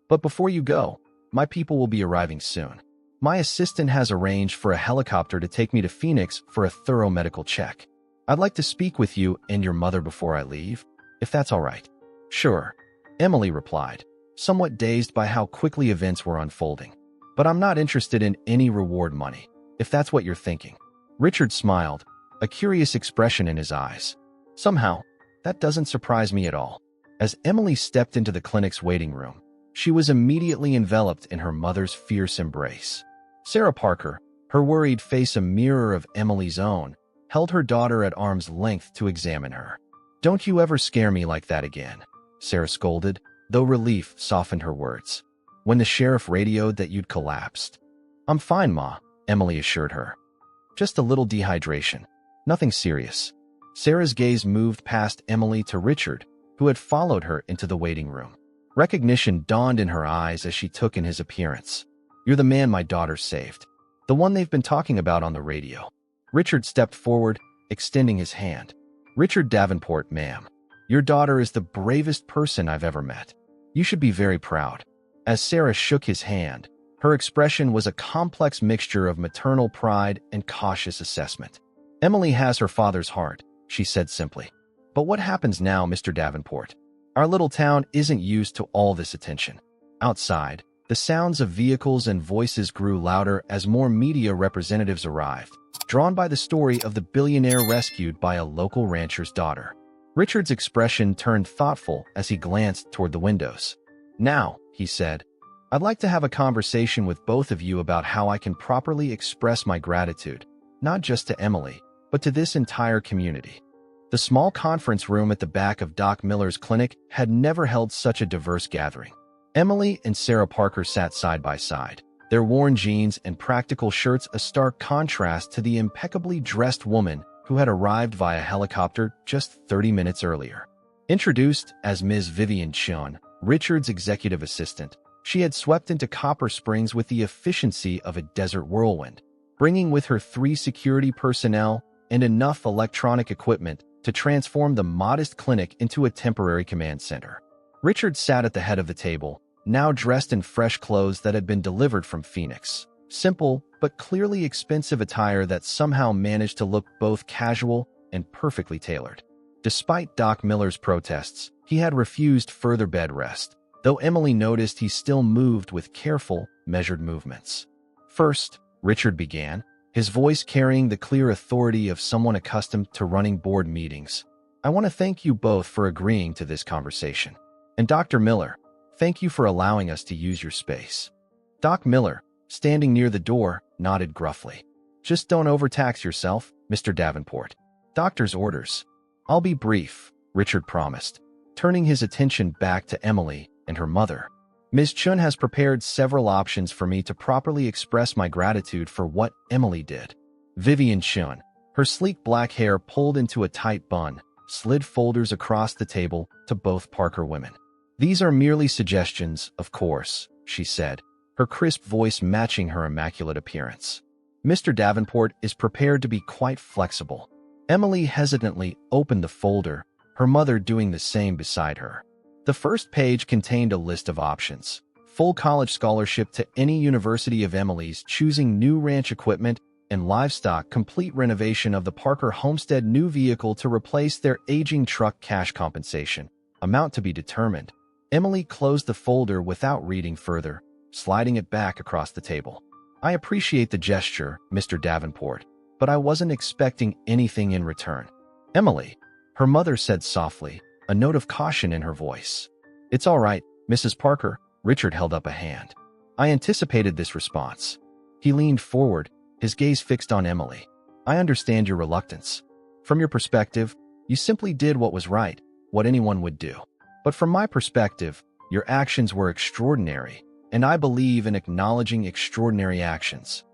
"But before you go, my people will be arriving soon. My assistant has arranged for a helicopter to take me to Phoenix for a thorough medical check. I'd like to speak with you and your mother before I leave, if that's all right." "Sure," Emily replied, somewhat dazed by how quickly events were unfolding. "But I'm not interested in any reward money, if that's what you're thinking." Richard smiled, a curious expression in his eyes. "Somehow, that doesn't surprise me at all." As Emily stepped into the clinic's waiting room, she was immediately enveloped in her mother's fierce embrace. Sarah Parker, her worried face a mirror of Emily's own, held her daughter at arm's length to examine her. "Don't you ever scare me like that again," Sarah scolded, though relief softened her words. "When the sheriff radioed that you'd collapsed." "I'm fine, Ma," Emily assured her. "Just a little dehydration. Nothing serious." Sarah's gaze moved past Emily to Richard, who had followed her into the waiting room. Recognition dawned in her eyes as she took in his appearance. "You're the man my daughter saved. The one they've been talking about on the radio." Richard stepped forward, extending his hand. "Richard Davenport, ma'am. Your daughter is the bravest person I've ever met. You should be very proud." As Sarah shook his hand, her expression was a complex mixture of maternal pride and cautious assessment. "Emily has her father's heart," she said simply. "But what happens now, Mr. Davenport? Our little town isn't used to all this attention." Outside, the sounds of vehicles and voices grew louder as more media representatives arrived, drawn by the story of the billionaire rescued by a local rancher's daughter. Richard's expression turned thoughtful as he glanced toward the windows. "Now," he said, "I'd like to have a conversation with both of you about how I can properly express my gratitude, not just to Emily, but to this entire community." The small conference room at the back of Doc Miller's clinic had never held such a diverse gathering. Emily and Sarah Parker sat side by side, their worn jeans and practical shirts a stark contrast to the impeccably dressed woman who had arrived via helicopter just 30 minutes earlier. Introduced as Ms. Vivian Chun, Richard's executive assistant, she had swept into Copper Springs with the efficiency of a desert whirlwind, bringing with her 3 security personnel and enough electronic equipment to transform the modest clinic into a temporary command center. Richard sat at the head of the table, now dressed in fresh clothes that had been delivered from Phoenix. Simple, but clearly expensive attire that somehow managed to look both casual and perfectly tailored. Despite Doc Miller's protests, he had refused further bed rest, though Emily noticed he still moved with careful, measured movements. First, Richard began, his voice carrying the clear authority of someone accustomed to running board meetings. I want to thank you both for agreeing to this conversation. And Dr. Miller, thank you for allowing us to use your space. Doc Miller, standing near the door, nodded gruffly. Just don't overtax yourself, Mr. Davenport. Doctor's orders. I'll be brief, Richard promised, turning his attention back to Emily and her mother. Ms. Chun has prepared several options for me to properly express my gratitude for what Emily did. Vivian Chun, her sleek black hair pulled into a tight bun, slid folders across the table to both Parker women. These are merely suggestions, of course, she said, her crisp voice matching her immaculate appearance. Mr. Davenport is prepared to be quite flexible. Emily hesitantly opened the folder, her mother doing the same beside her. The first page contained a list of options. Full college scholarship to any university of Emily's choosing, new ranch equipment and livestock, complete renovation of the Parker homestead, new vehicle to replace their aging truck, cash compensation, amount to be determined. Emily closed the folder without reading further, sliding it back across the table. I appreciate the gesture, Mr. Davenport, but I wasn't expecting anything in return. Emily, her mother said softly, a note of caution in her voice. It's all right, Mrs. Parker. Richard held up a hand. I anticipated this response. He leaned forward, his gaze fixed on Emily. I understand your reluctance. From your perspective, you simply did what was right, what anyone would do. But from my perspective, your actions were extraordinary, and I believe in acknowledging extraordinary actions.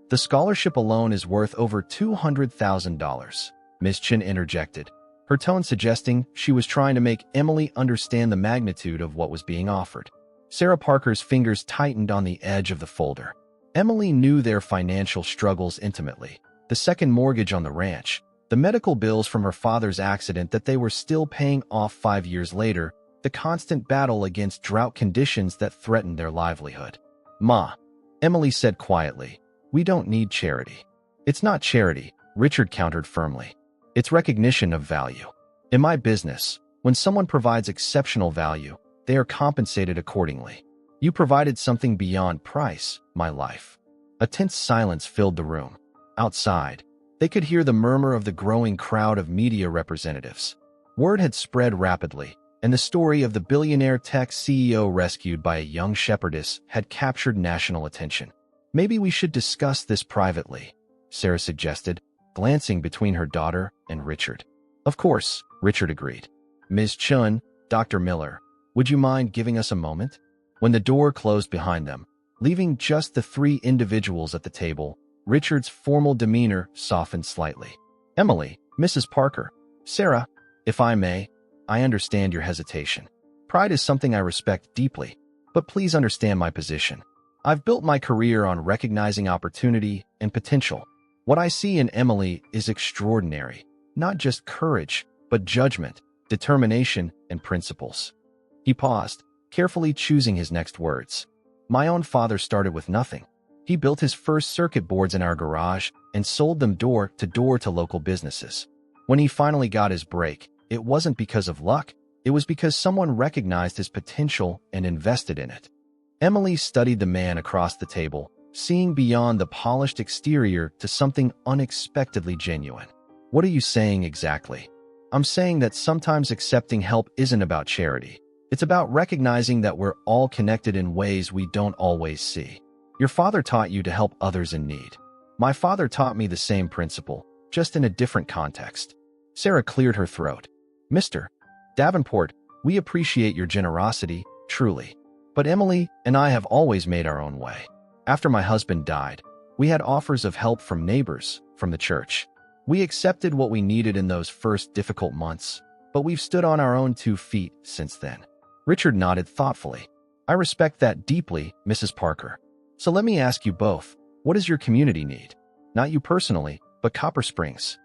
The scholarship alone is worth over $200,000, Ms. Chin interjected, her tone suggesting she was trying to make Emily understand the magnitude of what was being offered. Sarah Parker's fingers tightened on the edge of the folder. Emily knew their financial struggles intimately. The second mortgage on the ranch, the medical bills from her father's accident that they were still paying off 5 years later, the constant battle against drought conditions that threatened their livelihood. Ma, Emily said quietly, we don't need charity. It's not charity, Richard countered firmly. It's recognition of value. In my business, when someone provides exceptional value, they are compensated accordingly. You provided something beyond price, my life. A tense silence filled the room. Outside, they could hear the murmur of the growing crowd of media representatives. Word had spread rapidly, and the story of the billionaire tech CEO rescued by a young shepherdess had captured national attention. Maybe we should discuss this privately, Sarah suggested, glancing between her daughter and Richard. Of course, Richard agreed. Ms. Chun, Dr. Miller, would you mind giving us a moment? When the door closed behind them, leaving just the three individuals at the table, Richard's formal demeanor softened slightly. Emily, Mrs. Parker, Sarah, if I may, I understand your hesitation. Pride is something I respect deeply, but please understand my position. I've built my career on recognizing opportunity and potential. What I see in Emily is extraordinary, not just courage, but judgment, determination, and principles. He paused, carefully choosing his next words. My own father started with nothing. He built his first circuit boards in our garage and sold them door to local businesses. When he finally got his break, it wasn't because of luck, it was because someone recognized his potential and invested in it. Emily studied the man across the table, seeing beyond the polished exterior to something unexpectedly genuine. What are you saying exactly? I'm saying that sometimes accepting help isn't about charity. It's about recognizing that we're all connected in ways we don't always see. Your father taught you to help others in need. My father taught me the same principle, just in a different context. Sarah cleared her throat. Mr. Davenport, we appreciate your generosity, truly. But Emily and I have always made our own way. After my husband died, we had offers of help from neighbors, from the church. We accepted what we needed in those first difficult months, but we've stood on our own 2 feet since then. Richard nodded thoughtfully. I respect that deeply, Mrs. Parker. So let me ask you both, what does your community need? Not you personally, but Copper Springs.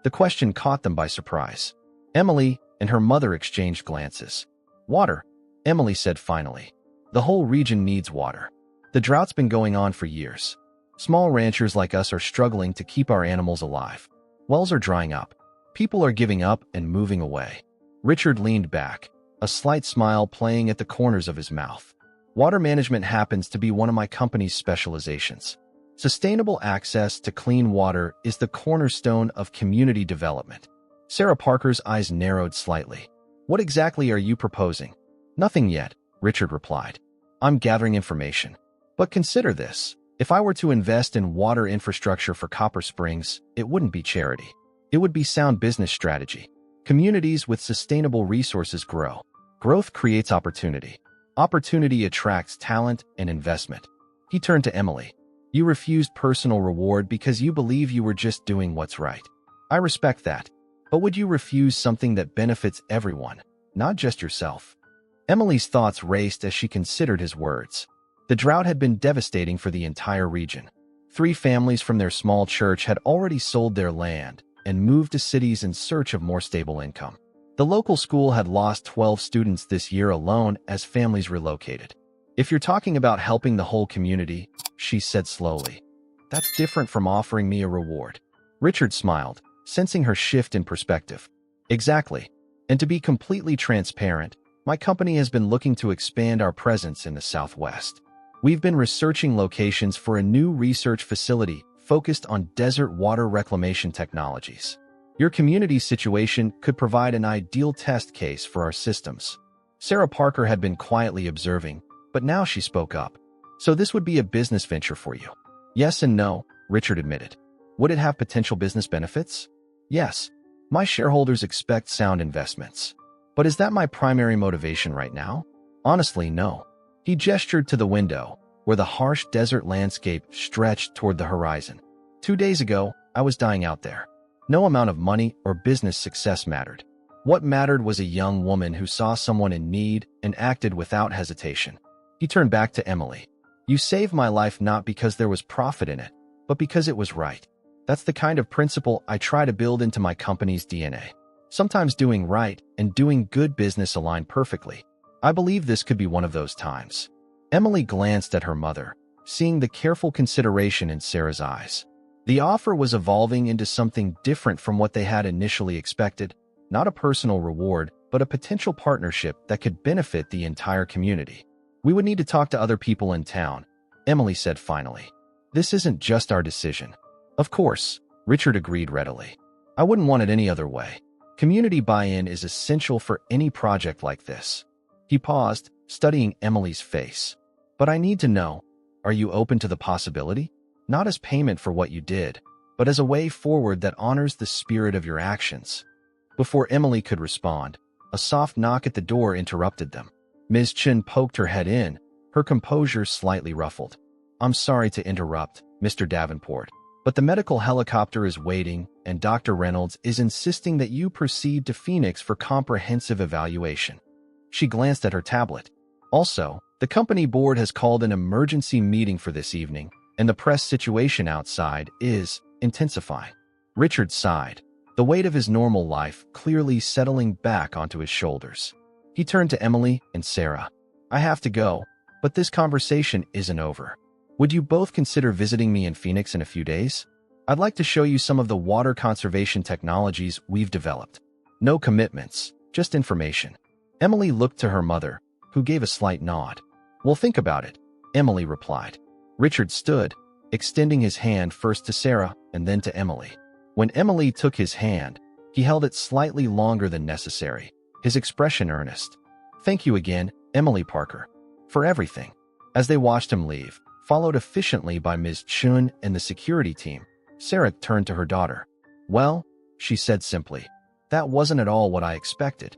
The question caught them by surprise. Emily and her mother exchanged glances. Water, Emily said finally. The whole region needs water. The drought's been going on for years. Small ranchers like us are struggling to keep our animals alive. Wells are drying up. People are giving up and moving away. Richard leaned back, a slight smile playing at the corners of his mouth. Water management happens to be one of my company's specializations. Sustainable access to clean water is the cornerstone of community development. Sarah Parker's eyes narrowed slightly. What exactly are you proposing? Nothing yet, Richard replied. I'm gathering information. But consider this. If I were to invest in water infrastructure for Copper Springs, it wouldn't be charity. It would be sound business strategy. Communities with sustainable resources grow. Growth creates opportunity. Opportunity attracts talent and investment. He turned to Emily. You refused personal reward because you believe you were just doing what's right. I respect that. But would you refuse something that benefits everyone, not just yourself? Emily's thoughts raced as she considered his words. The drought had been devastating for the entire region. 3 families from their small church had already sold their land and moved to cities in search of more stable income. The local school had lost 12 students this year alone as families relocated. If you're talking about helping the whole community, she said slowly, that's different from offering me a reward. Richard smiled, sensing her shift in perspective. Exactly. And to be completely transparent, my company has been looking to expand our presence in the Southwest. We've been researching locations for a new research facility focused on desert water reclamation technologies. Your community's situation could provide an ideal test case for our systems. Sarah Parker had been quietly observing, but now she spoke up. So this would be a business venture for you? Yes and no, Richard admitted. Would it have potential business benefits? Yes. My shareholders expect sound investments. But is that my primary motivation right now? Honestly, no. He gestured to the window, where the harsh desert landscape stretched toward the horizon. 2 days ago, I was dying out there. No amount of money or business success mattered. What mattered was a young woman who saw someone in need and acted without hesitation. He turned back to Emily. You saved my life not because there was profit in it, but because it was right. That's the kind of principle I try to build into my company's DNA. Sometimes doing right and doing good business align perfectly. I believe this could be one of those times. Emily glanced at her mother, seeing the careful consideration in Sarah's eyes. The offer was evolving into something different from what they had initially expected, not a personal reward, but a potential partnership that could benefit the entire community. We would need to talk to other people in town, Emily said finally. This isn't just our decision. Of course, Richard agreed readily. I wouldn't want it any other way. Community buy-in is essential for any project like this. He paused, studying Emily's face. But I need to know, are you open to the possibility? Not as payment for what you did, but as a way forward that honors the spirit of your actions. Before Emily could respond, a soft knock at the door interrupted them. Ms. Chen poked her head in, her composure slightly ruffled. I'm sorry to interrupt, Mr. Davenport, but the medical helicopter is waiting, and Dr. Reynolds is insisting that you proceed to Phoenix for comprehensive evaluation. She glanced at her tablet. Also, the company board has called an emergency meeting for this evening, and the press situation outside is intensifying. Richard sighed, the weight of his normal life clearly settling back onto his shoulders. He turned to Emily and Sarah. I have to go, but this conversation isn't over. Would you both consider visiting me in Phoenix in a few days? I'd like to show you some of the water conservation technologies we've developed. No commitments, just information. Emily looked to her mother, who gave a slight nod. Well, think about it, Emily replied. Richard stood, extending his hand first to Sarah and then to Emily. When Emily took his hand, he held it slightly longer than necessary, his expression earnest. Thank you again, Emily Parker, for everything. As they watched him leave, followed efficiently by Ms. Chun and the security team, Sarah turned to her daughter. Well, she said simply, that wasn't at all what I expected.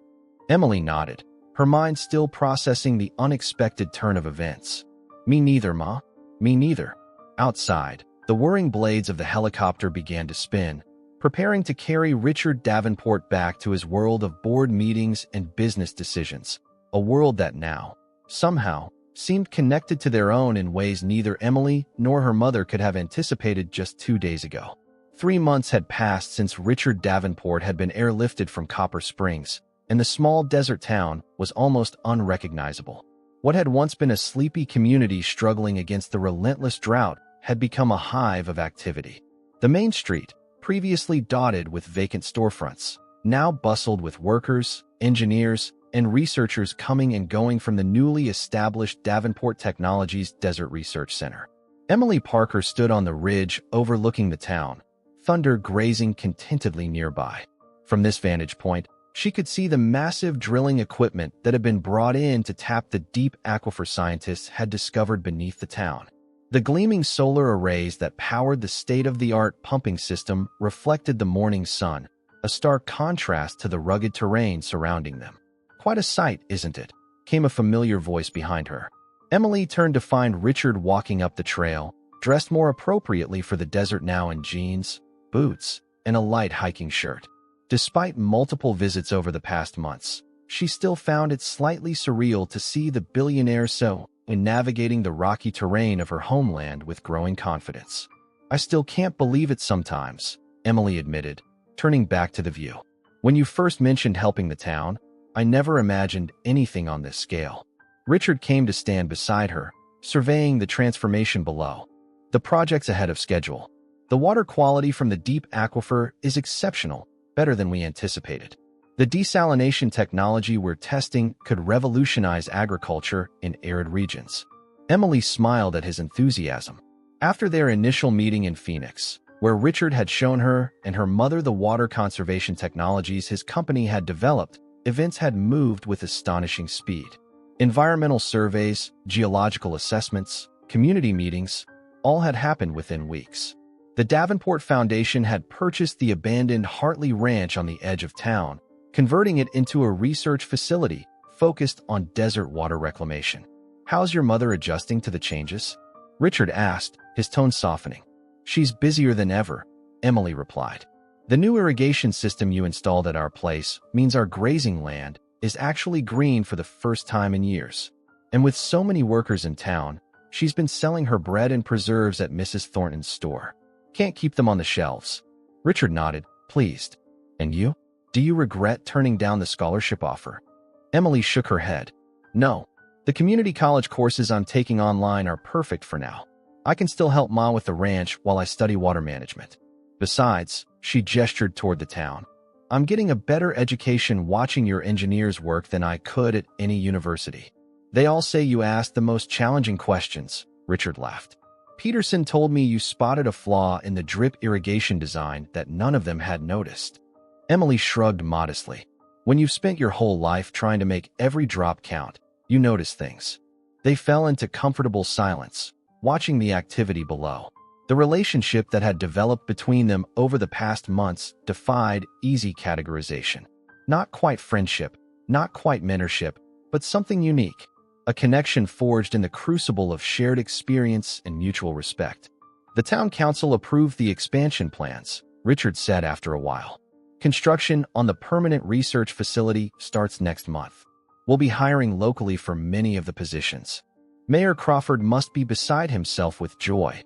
Emily nodded, her mind still processing the unexpected turn of events. Me neither, Ma. Me neither. Outside, the whirring blades of the helicopter began to spin, preparing to carry Richard Davenport back to his world of board meetings and business decisions, a world that now, somehow, seemed connected to their own in ways neither Emily nor her mother could have anticipated just 2 days ago. 3 months had passed since Richard Davenport had been airlifted from Copper Springs, and the small desert town was almost unrecognizable. What had once been a sleepy community struggling against the relentless drought had become a hive of activity. The main street, previously dotted with vacant storefronts, now bustled with workers, engineers, and researchers coming and going from the newly established Davenport Technologies Desert Research Center. Emily Parker stood on the ridge overlooking the town, thunder grazing contentedly nearby. From this vantage point, she could see the massive drilling equipment that had been brought in to tap the deep aquifer scientists had discovered beneath the town. The gleaming solar arrays that powered the state-of-the-art pumping system reflected the morning sun, a stark contrast to the rugged terrain surrounding them. "Quite a sight, isn't it?" came a familiar voice behind her. Emily turned to find Richard walking up the trail, dressed more appropriately for the desert now in jeans, boots, and a light hiking shirt. Despite multiple visits over the past months, she still found it slightly surreal to see the billionaire in navigating the rocky terrain of her homeland with growing confidence. "I still can't believe it sometimes," Emily admitted, turning back to the view. "When you first mentioned helping the town, I never imagined anything on this scale." Richard came to stand beside her, surveying the transformation below. "The project's ahead of schedule. The water quality from the deep aquifer is exceptional, better than we anticipated. The desalination technology we're testing could revolutionize agriculture in arid regions." Emily smiled at his enthusiasm. After their initial meeting in Phoenix, where Richard had shown her and her mother the water conservation technologies his company had developed, events had moved with astonishing speed. Environmental surveys, geological assessments, community meetings, all had happened within weeks. The Davenport Foundation had purchased the abandoned Hartley Ranch on the edge of town, converting it into a research facility focused on desert water reclamation. "How's your mother adjusting to the changes?" Richard asked, his tone softening. "She's busier than ever," Emily replied. "The new irrigation system you installed at our place means our grazing land is actually green for the first time in years. And with so many workers in town, she's been selling her bread and preserves at Mrs. Thornton's store. Can't keep them on the shelves." Richard nodded, pleased. "And you? Do you regret turning down the scholarship offer?" Emily shook her head. "No. The community college courses I'm taking online are perfect for now. I can still help Ma with the ranch while I study water management. Besides," she gestured toward the town, "I'm getting a better education watching your engineers work than I could at any university." "They all say you ask the most challenging questions," Richard laughed. "Peterson told me you spotted a flaw in the drip irrigation design that none of them had noticed." Emily shrugged modestly. "When you've spent your whole life trying to make every drop count, you notice things." They fell into comfortable silence, watching the activity below. The relationship that had developed between them over the past months defied easy categorization. Not quite friendship, not quite mentorship, but something unique. A connection forged in the crucible of shared experience and mutual respect. "The town council approved the expansion plans," Richard said after a while. "Construction on the permanent research facility starts next month. We'll be hiring locally for many of the positions." "Mayor Crawford must be beside himself with joy,"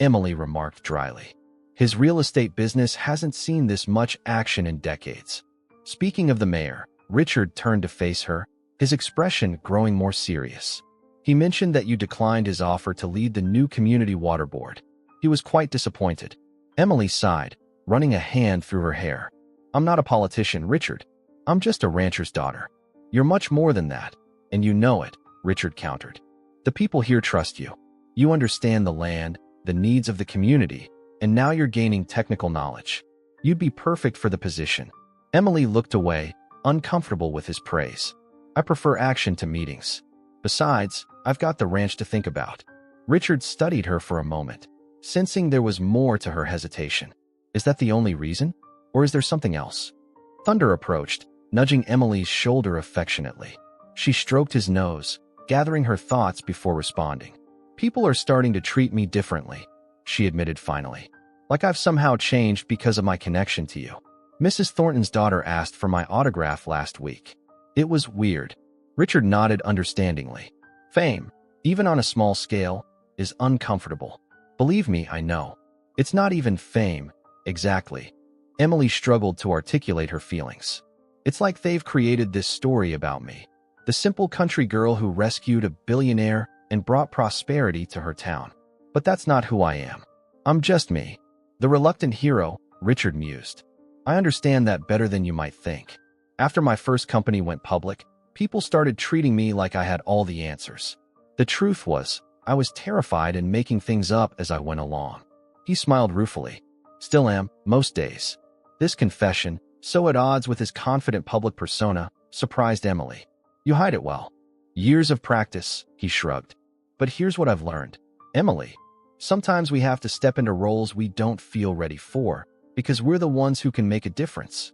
Emily remarked dryly. "His real estate business hasn't seen this much action in decades." Speaking of the mayor, Richard turned to face her, his expression growing more serious. "He mentioned that you declined his offer to lead the new community water board. He was quite disappointed." Emily sighed, running a hand through her hair. "I'm not a politician, Richard. I'm just a rancher's daughter." "You're much more than that, and you know it," Richard countered. "The people here trust you. You understand the land, the needs of the community, and now you're gaining technical knowledge. You'd be perfect for the position." Emily looked away, uncomfortable with his praise. "I prefer action to meetings. Besides, I've got the ranch to think about." Richard studied her for a moment, sensing there was more to her hesitation. "Is that the only reason? Or is there something else?" Thunder approached, nudging Emily's shoulder affectionately. She stroked his nose, gathering her thoughts before responding. "People are starting to treat me differently," she admitted finally. "Like I've somehow changed because of my connection to you. Mrs. Thornton's daughter asked for my autograph last week. It was weird." Richard nodded understandingly. "Fame, even on a small scale, is uncomfortable. Believe me, I know. It's not even fame, exactly." Emily struggled to articulate her feelings. "It's like they've created this story about me. The simple country girl who rescued a billionaire and brought prosperity to her town. But that's not who I am. I'm just me. The reluctant hero," Richard mused. "I understand that better than you might think. After my first company went public, people started treating me like I had all the answers. The truth was, I was terrified and making things up as I went along. He smiled ruefully. Still am, most days. This confession, so at odds with his confident public persona, surprised Emily. You hide it well. Years of practice, he shrugged. But here's what I've learned. Emily, sometimes we have to step into roles we don't feel ready for, because we're the ones who can make a difference.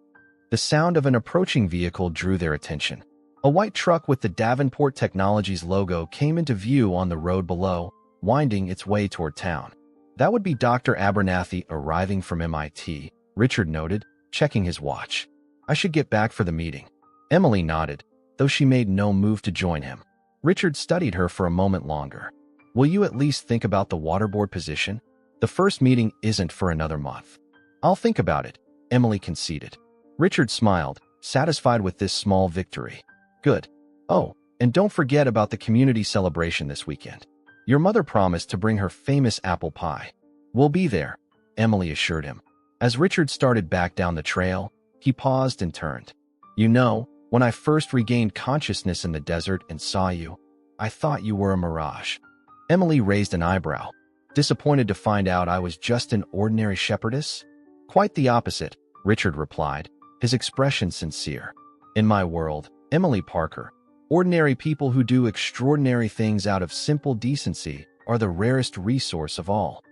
The sound of an approaching vehicle drew their attention. A white truck with the Davenport Technologies logo came into view on the road below, winding its way toward town. That would be Dr. Abernathy arriving from MIT, Richard noted, checking his watch. I should get back for the meeting. Emily nodded, though she made no move to join him. Richard studied her for a moment longer. Will you at least think about the water board position? The first meeting isn't for another month. I'll think about it, Emily conceded. Richard smiled, satisfied with this small victory. Good. Oh, and don't forget about the community celebration this weekend. Your mother promised to bring her famous apple pie. We'll be there, Emily assured him. As Richard started back down the trail, he paused and turned. You know, when I first regained consciousness in the desert and saw you, I thought you were a mirage. Emily raised an eyebrow, disappointed to find out I was just an ordinary shepherdess. Quite the opposite, Richard replied, his expression sincere. In my world, Emily Parker, ordinary people who do extraordinary things out of simple decency are the rarest resource of all.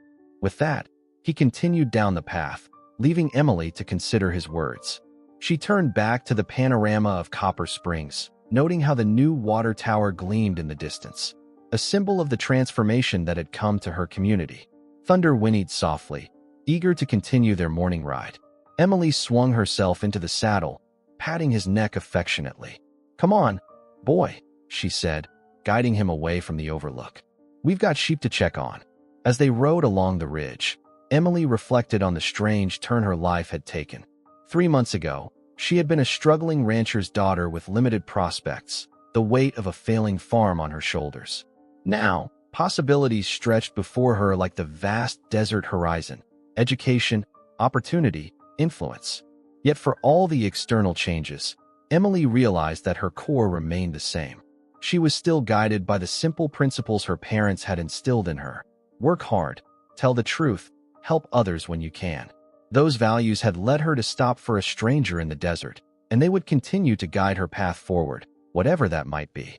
With that, he continued down the path, leaving Emily to consider his words. She turned back to the panorama of Copper Springs, noting how the new water tower gleamed in the distance, a symbol of the transformation that had come to her community. Thunder whinnied softly, eager to continue their morning ride. Emily swung herself into the saddle, patting his neck affectionately. Come on, boy, she said, guiding him away from the overlook. We've got sheep to check on. As they rode along the ridge, Emily reflected on the strange turn her life had taken. 3 months ago, she had been a struggling rancher's daughter with limited prospects, the weight of a failing farm on her shoulders. Now, possibilities stretched before her like the vast desert horizon: education, opportunity, influence. Yet for all the external changes, Emily realized that her core remained the same. She was still guided by the simple principles her parents had instilled in her. Work hard, tell the truth, help others when you can. Those values had led her to stop for a stranger in the desert, and they would continue to guide her path forward, whatever that might be.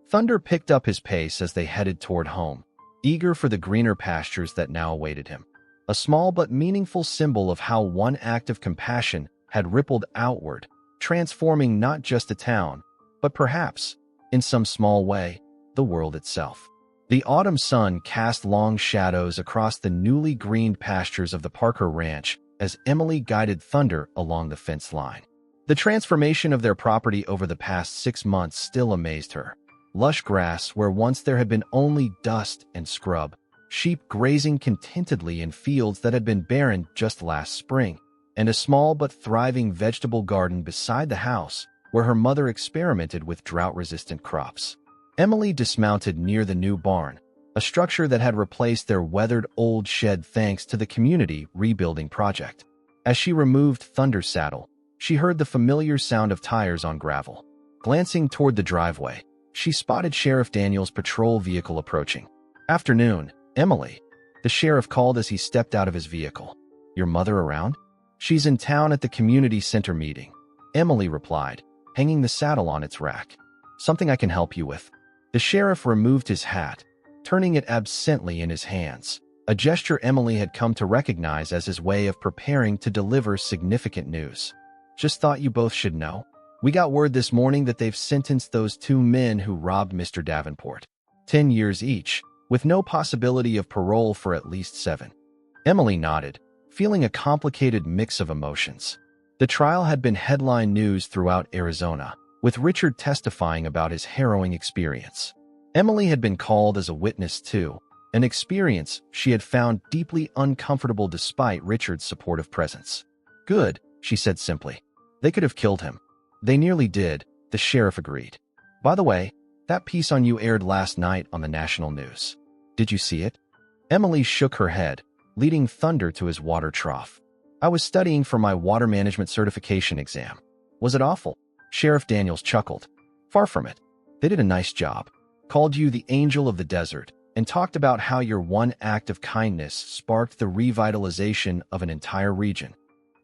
Thunder picked up his pace as they headed toward home, eager for the greener pastures that now awaited him. A small but meaningful symbol of how one act of compassion had rippled outward, transforming not just the town, but perhaps, in some small way, the world itself. The autumn sun cast long shadows across the newly greened pastures of the Parker Ranch as Emily guided Thunder along the fence line. The transformation of their property over the past 6 months still amazed her. Lush grass where once there had been only dust and scrub, sheep grazing contentedly in fields that had been barren just last spring, and a small but thriving vegetable garden beside the house where her mother experimented with drought-resistant crops. Emily dismounted near the new barn, a structure that had replaced their weathered old shed thanks to the community rebuilding project. As she removed Thunder's saddle, she heard the familiar sound of tires on gravel. Glancing toward the driveway, she spotted Sheriff Daniel's patrol vehicle approaching. Afternoon, Emily, the sheriff called as he stepped out of his vehicle. Your mother around? She's in town at the community center meeting, Emily replied, hanging the saddle on its rack. Something I can help you with? The sheriff removed his hat, turning it absently in his hands, a gesture Emily had come to recognize as his way of preparing to deliver significant news. Just thought you both should know. We got word this morning that they've sentenced those 2 men who robbed Mr. Davenport. 10 years each, with no possibility of parole for at least 7. Emily nodded, feeling a complicated mix of emotions. The trial had been headline news throughout Arizona, with Richard testifying about his harrowing experience. Emily had been called as a witness too, an experience she had found deeply uncomfortable despite Richard's supportive presence. Good, she said simply. They could have killed him. They nearly did, the sheriff agreed. By the way, that piece on you aired last night on the national news. Did you see it? Emily shook her head, leading Thunder to his water trough. I was studying for my water management certification exam. Was it awful? Sheriff Daniels chuckled. Far from it. They did a nice job. Called you the angel of the desert, and talked about how your one act of kindness sparked the revitalization of an entire region.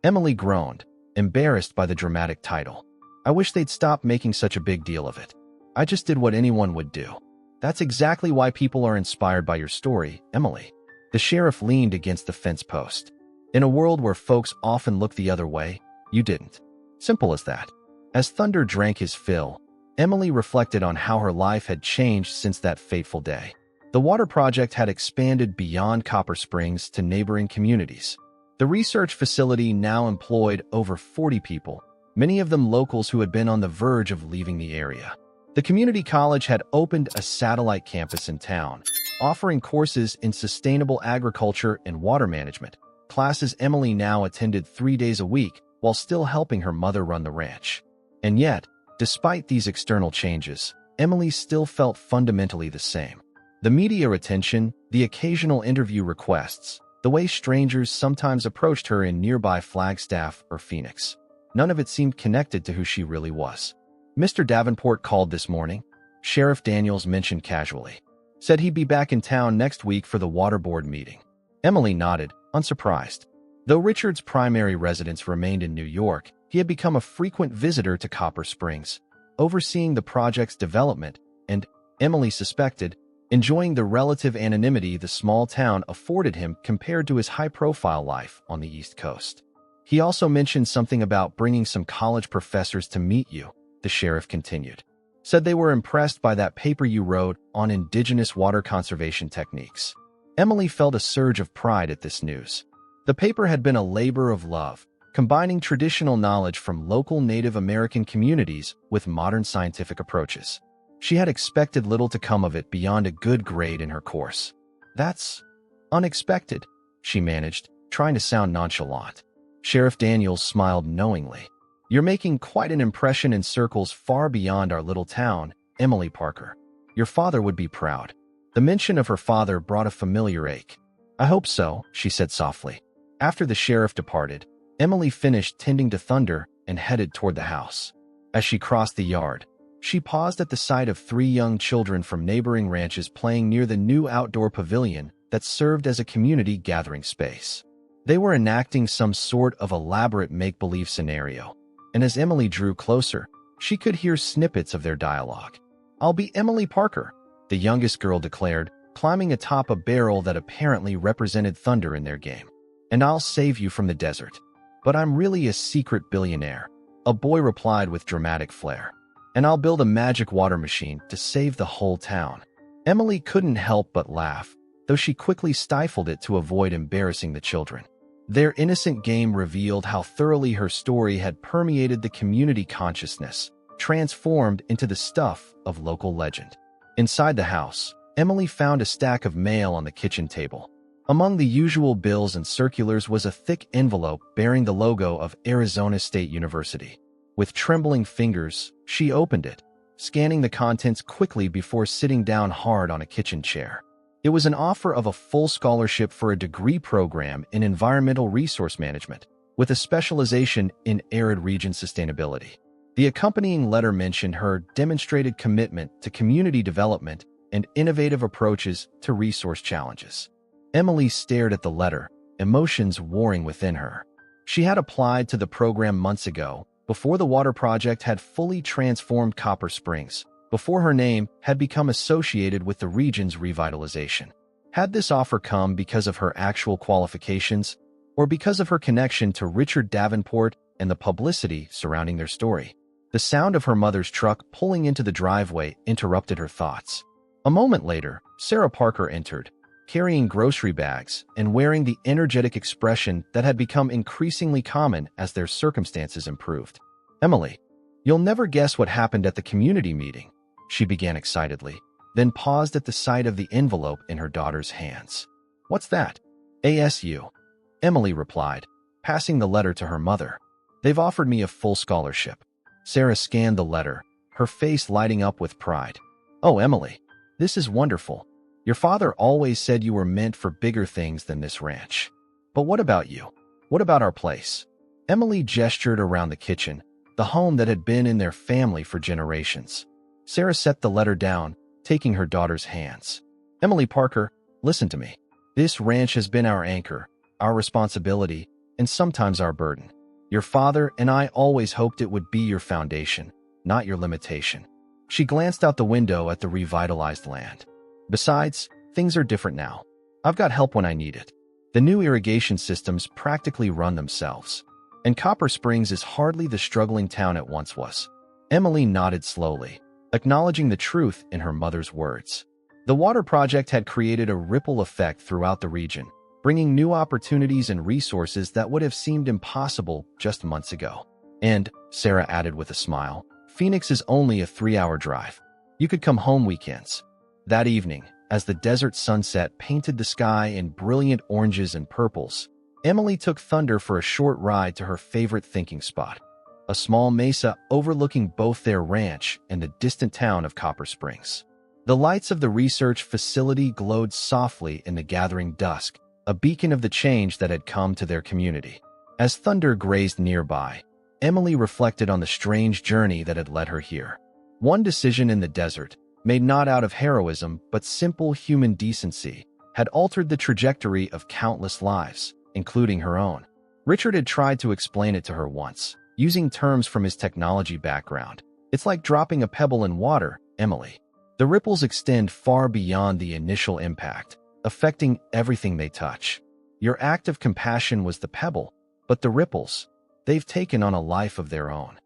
Emily groaned, embarrassed by the dramatic title. I wish they'd stop making such a big deal of it. I just did what anyone would do. That's exactly why people are inspired by your story, Emily. The sheriff leaned against the fence post. In a world where folks often look the other way, you didn't. Simple as that. As Thunder drank his fill, Emily reflected on how her life had changed since that fateful day. The water project had expanded beyond Copper Springs to neighboring communities. The research facility now employed over 40 people, many of them locals who had been on the verge of leaving the area. The community college had opened a satellite campus in town, offering courses in sustainable agriculture and water management, classes Emily now attended 3 days a week while still helping her mother run the ranch. And yet, despite these external changes, Emily still felt fundamentally the same. The media attention, the occasional interview requests, the way strangers sometimes approached her in nearby Flagstaff or Phoenix. None of it seemed connected to who she really was. Mr. Davenport called this morning, Sheriff Daniels mentioned casually. Said he'd be back in town next week for the water board meeting. Emily nodded, unsurprised. Though Richard's primary residence remained in New York, he had become a frequent visitor to Copper Springs, overseeing the project's development and, Emily suspected, enjoying the relative anonymity the small town afforded him compared to his high-profile life on the East Coast. He also mentioned something about bringing some college professors to meet you, the sheriff continued. Said they were impressed by that paper you wrote on indigenous water conservation techniques. Emily felt a surge of pride at this news. The paper had been a labor of love, combining traditional knowledge from local Native American communities with modern scientific approaches. She had expected little to come of it beyond a good grade in her course. That's unexpected, she managed, trying to sound nonchalant. Sheriff Daniels smiled knowingly. You're making quite an impression in circles far beyond our little town, Emily Parker. Your father would be proud. The mention of her father brought a familiar ache. I hope so, she said softly. After the sheriff departed, Emily finished tending to Thunder and headed toward the house. As she crossed the yard, she paused at the sight of 3 young children from neighboring ranches playing near the new outdoor pavilion that served as a community gathering space. They were enacting some sort of elaborate make-believe scenario, and as Emily drew closer, she could hear snippets of their dialogue. I'll be Emily Parker, the youngest girl declared, climbing atop a barrel that apparently represented Thunder in their game. And I'll save you from the desert. But I'm really a secret billionaire, a boy replied with dramatic flair. And I'll build a magic water machine to save the whole town. Emily couldn't help but laugh, though she quickly stifled it to avoid embarrassing the children. Their innocent game revealed how thoroughly her story had permeated the community consciousness, transformed into the stuff of local legend. Inside the house, Emily found a stack of mail on the kitchen table. Among the usual bills and circulars was a thick envelope bearing the logo of Arizona State University. With trembling fingers, she opened it, scanning the contents quickly before sitting down hard on a kitchen chair. It was an offer of a full scholarship for a degree program in environmental resource management, with a specialization in arid region sustainability. The accompanying letter mentioned her demonstrated commitment to community development and innovative approaches to resource challenges. Emily stared at the letter, emotions warring within her. She had applied to the program months ago, before the water project had fully transformed Copper Springs, before her name had become associated with the region's revitalization. Had this offer come because of her actual qualifications, or because of her connection to Richard Davenport and the publicity surrounding their story? The sound of her mother's truck pulling into the driveway interrupted her thoughts. A moment later, Sarah Parker entered, carrying grocery bags and wearing the energetic expression that had become increasingly common as their circumstances improved. Emily, you'll never guess what happened at the community meeting, she began excitedly, then paused at the sight of the envelope in her daughter's hands. What's that? ASU, Emily replied, passing the letter to her mother. They've offered me a full scholarship. Sarah scanned the letter, her face lighting up with pride. Oh, Emily, this is wonderful. Your father always said you were meant for bigger things than this ranch. But what about you? What about our place? Emily gestured around the kitchen, the home that had been in their family for generations. Sarah set the letter down, taking her daughter's hands. Emily Parker, listen to me. This ranch has been our anchor, our responsibility, and sometimes our burden. Your father and I always hoped it would be your foundation, not your limitation. She glanced out the window at the revitalized land. Besides, things are different now. I've got help when I need it. The new irrigation systems practically run themselves. And Copper Springs is hardly the struggling town it once was. Emily nodded slowly, acknowledging the truth in her mother's words. The water project had created a ripple effect throughout the region, bringing new opportunities and resources that would have seemed impossible just months ago. And, Sarah added with a smile, Phoenix is only a 3-hour drive. You could come home weekends. That evening, as the desert sunset painted the sky in brilliant oranges and purples, Emily took Thunder for a short ride to her favorite thinking spot, a small mesa overlooking both their ranch and the distant town of Copper Springs. The lights of the research facility glowed softly in the gathering dusk, a beacon of the change that had come to their community. As Thunder grazed nearby, Emily reflected on the strange journey that had led her here. One decision in the desert, made not out of heroism but simple human decency, had altered the trajectory of countless lives, including her own. Richard had tried to explain it to her once, using terms from his technology background. It's like dropping a pebble in water, Emily. The ripples extend far beyond the initial impact, affecting everything they touch. Your act of compassion was the pebble, but the ripples, they've taken on a life of their own.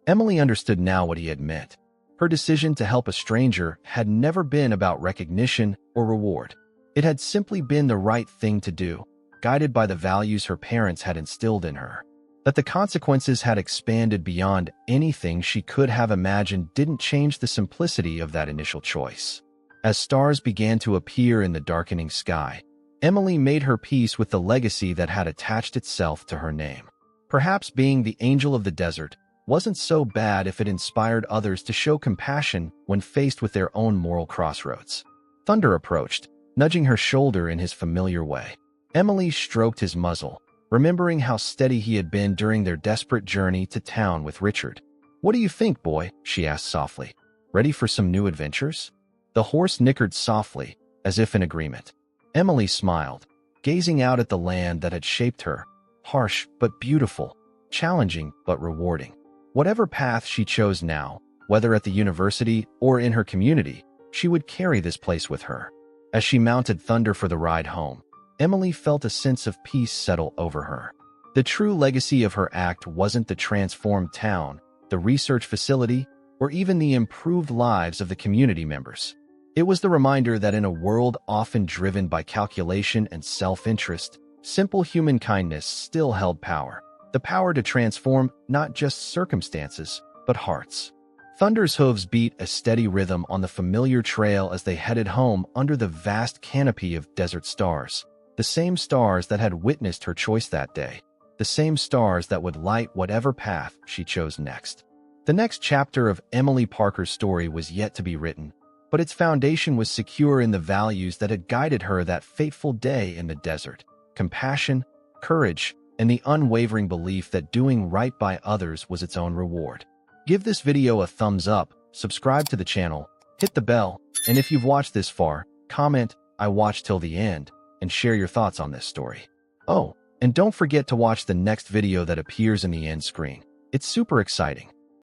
Emily understood now what he had meant. Her decision to help a stranger had never been about recognition or reward. It had simply been the right thing to do, guided by the values her parents had instilled in her. That the consequences had expanded beyond anything she could have imagined didn't change the simplicity of that initial choice. As stars began to appear in the darkening sky, Emily made her peace with the legacy that had attached itself to her name. Perhaps being the angel of the desert wasn't so bad if it inspired others to show compassion when faced with their own moral crossroads. Thunder approached, nudging her shoulder in his familiar way. Emily stroked his muzzle, remembering how steady he had been during their desperate journey to town with Richard. "What do you think, boy?" she asked softly. "Ready for some new adventures?" The horse nickered softly, as if in agreement. Emily smiled, gazing out at the land that had shaped her, harsh but beautiful, challenging but rewarding. Whatever path she chose now, whether at the university or in her community, she would carry this place with her. As she mounted Thunder for the ride home, Emily felt a sense of peace settle over her. The true legacy of her act wasn't the transformed town, the research facility, or even the improved lives of the community members. It was the reminder that in a world often driven by calculation and self-interest, simple human kindness still held power. The power to transform not just circumstances, but hearts. Thunder's hooves beat a steady rhythm on the familiar trail as they headed home under the vast canopy of desert stars. The same stars that had witnessed her choice that day. The same stars that would light whatever path she chose next. The next chapter of Emily Parker's story was yet to be written, but its foundation was secure in the values that had guided her that fateful day in the desert: compassion, courage, and the unwavering belief that doing right by others was its own reward. Give this video a thumbs up, subscribe to the channel, hit the bell, and if you've watched this far, comment, "I watched till the end," and share your thoughts on this story. Oh, and don't forget to watch the next video that appears in the end screen. It's super exciting.